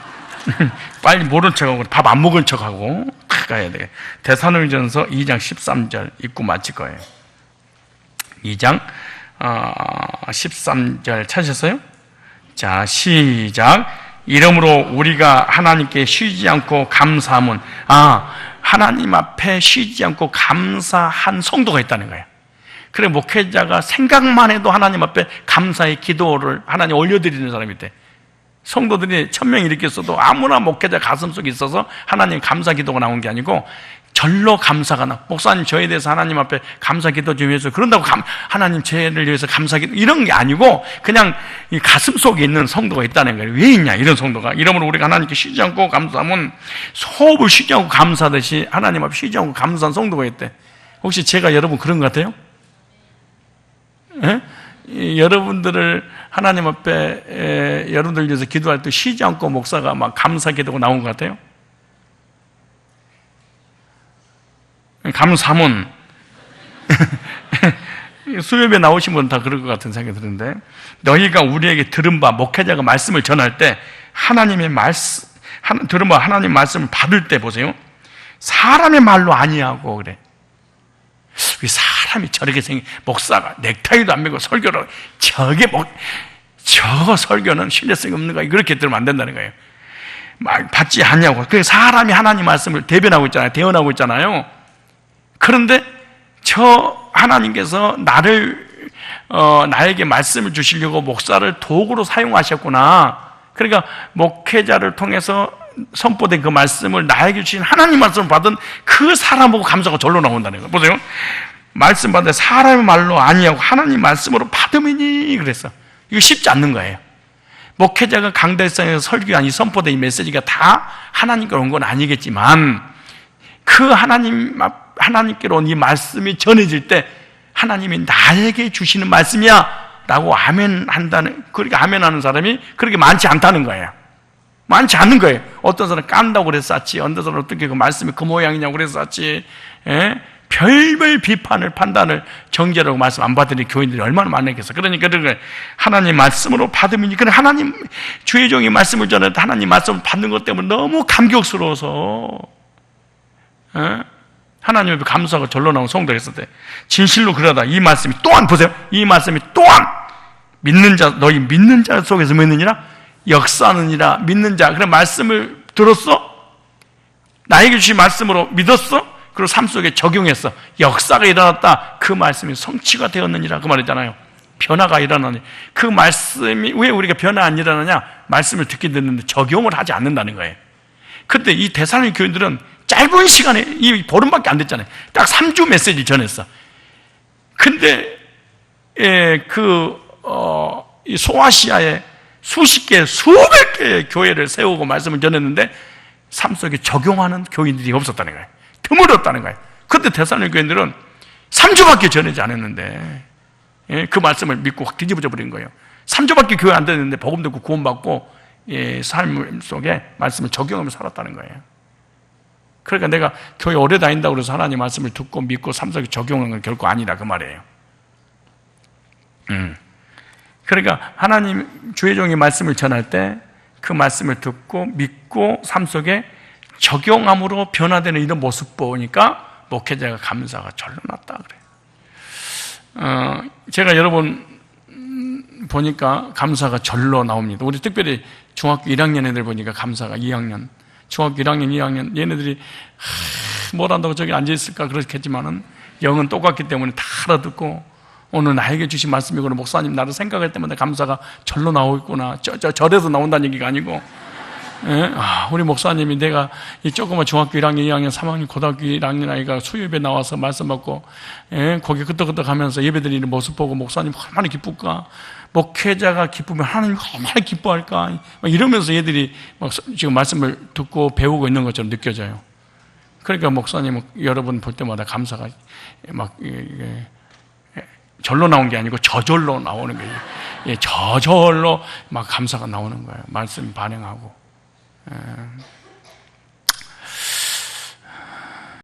[SPEAKER 1] 빨리 모른 척하고 밥 안 먹은 척하고 가야 돼. 데살로니가전서 2장 13절 읽고 마칠 거예요. 2장 13절 찾으셨어요? 자, 시작. 이러므로 우리가 하나님께 쉬지 않고 감사함은, 하나님 앞에 쉬지 않고 감사한 성도가 있다는 거예요. 그래, 목회자가 생각만 해도 하나님 앞에 감사의 기도를 하나님 올려드리는 사람이 있대. 성도들이 1000명 이렇게 있어도 아무나 목회자 가슴속에 있어서 하나님 감사 기도가 나온 게 아니고 절로 감사가 나. 목사님 저에 대해서 하나님 앞에 감사 기도 좀 해서 그런다고 하나님 죄를 위해서 감사 기도 이런 게 아니고 그냥 이 가슴 속에 있는 성도가 있다는 거예요. 왜 있냐 이런 성도가. 이러므로 우리가 하나님께 쉬지 않고 감사하면 호흡을 쉬지 않고 감사하듯이 하나님 앞에 쉬지 않고 감사한 성도가 있대. 혹시 제가 여러분 그런 것 같아요? 여러분들을 하나님 앞에 여러분들 위해서 기도할 때 쉬지 않고 목사가 막 감사 기도가 나온 것 같아요? 감사문 수요일에 나오신 분은 다 그럴 것 같은 생각이 드는데, 너희가 우리에게 들은 바 목회자가 말씀을 전할 때 하나님의 말씀 들은 바 하나님 말씀을 받을 때 보세요. 사람의 말로 아니하고 그래. 왜 사람이 저렇게 생긴 목사가 넥타이도 안 메고 설교를 저 설교는 신뢰성이 없는 거야. 그렇게 들으면 안 된다는 거예요. 막 받지 않냐고. 그 사람이 하나님 말씀을 대변하고 있잖아요. 대언하고 있잖아요. 그런데 저 하나님께서 나에게 말씀을 주시려고 목사를 도구로 사용하셨구나. 그러니까 목회자를 통해서 선포된 그 말씀을 나에게 주신 하나님 말씀을 받은 그 사람 보고 감사가 절로 나온다는 거예요. 보세요. 말씀 받는데 사람의 말로 아니하고 하나님 말씀으로 받음이니 그랬어. 이거 쉽지 않는 거예요. 목회자가 강대상에서 설교한 이 선포된 이 메시지가 다 하나님께로 온 건 아니겠지만 그 하나님께로 온 이 말씀이 전해질 때 하나님이 나에게 주시는 말씀이야 라고 아멘한다는, 그렇게 아멘하는 사람이 그렇게 많지 않다는 거예요. 많지 않는 거예요. 어떤 사람은 깐다고 그래서 쌌지, 어떤 사람은 어떻게 그 말씀이 그 모양이냐고 그래서 쌌지. 별별 비판을, 판단을, 정죄라고 말씀 안 받으니 교인들이 얼마나 많겠어. 그러니까 하나님 말씀으로 받으면, 그래 하나님 주의 종이 말씀을 전할 때 하나님 말씀을 받는 것 때문에 너무 감격스러워서 하나님 앞에 감사하고 절로 나온 성도가 있을 때 진실로 그러다 이 말씀이 또한, 보세요, 이 말씀이 또한 믿는 자, 너희 믿는 자 속에서 믿느니라 역사하느니라. 믿는 자, 그래 말씀을 들었어? 나에게 주신 말씀으로 믿었어? 그리고 삶 속에 적용했어. 역사가 일어났다. 그 말씀이 성취가 되었느니라. 그 말이잖아요. 변화가 일어나니. 그 말씀이 왜 우리가 변화 안 일어나냐? 말씀을 듣게 됐는데 적용을 하지 않는다는 거예요. 그때 이 데살로니가 교인들은 짧은 시간에, 이 보름밖에 안 됐잖아요. 딱 3주 메시지 전했어. 근데 이 소아시아에 수십 개, 수백 개의 교회를 세우고 말씀을 전했는데 삶 속에 적용하는 교인들이 없었다는 거예요. 드물었다는 거예요. 그때 데살로니가 교인들은 3주밖에 전하지 않았는데 그 말씀을 믿고 확 뒤집어져 버린 거예요. 3주밖에 교회 안 됐는데 복음 듣고 구원받고 삶 속에 말씀을 적용하면서 살았다는 거예요. 그러니까 내가 교회 오래 다닌다고 해서 하나님 말씀을 듣고 믿고 삶 속에 적용하는 건 결코 아니다 그 말이에요. 그러니까 하나님 주의 종이 말씀을 전할 때 그 말씀을 듣고 믿고 삶 속에 적용함으로 변화되는 이런 모습 보니까 목회자가 감사가 절로 났다 그래요. 제가 여러 번 보니까 감사가 절로 나옵니다. 우리 특별히 중학교 1학년 애들 보니까 감사가 2학년, 중학교 1학년, 2학년 얘네들이 뭘 한다고 저기 앉아있을까 그렇겠지만은 영은 똑같기 때문에 다 알아듣고 오늘 나에게 주신 말씀이구나. 목사님 나를 생각할 때마다 감사가 절로 나오겠구나. 절에서 나온다는 얘기가 아니고 우리 목사님이 내가 이 조그만 중학교 1학년, 2학년, 3학년, 고등학교 1학년 아이가 수요예배 나와서 말씀 받고 거기 끄덕끄덕 하면서 예배 드리는 모습 보고 목사님 얼마나 기쁠까? 목회자가 기쁘면 하나님 얼마나 기뻐할까? 이러면서 얘들이 막 지금 말씀을 듣고 배우고 있는 것처럼 느껴져요. 그러니까 목사님은 여러분 볼 때마다 감사가 막 절로 나온 게 아니고 저절로 나오는 거예요. 저절로 막 감사가 나오는 거예요. 말씀 반응하고.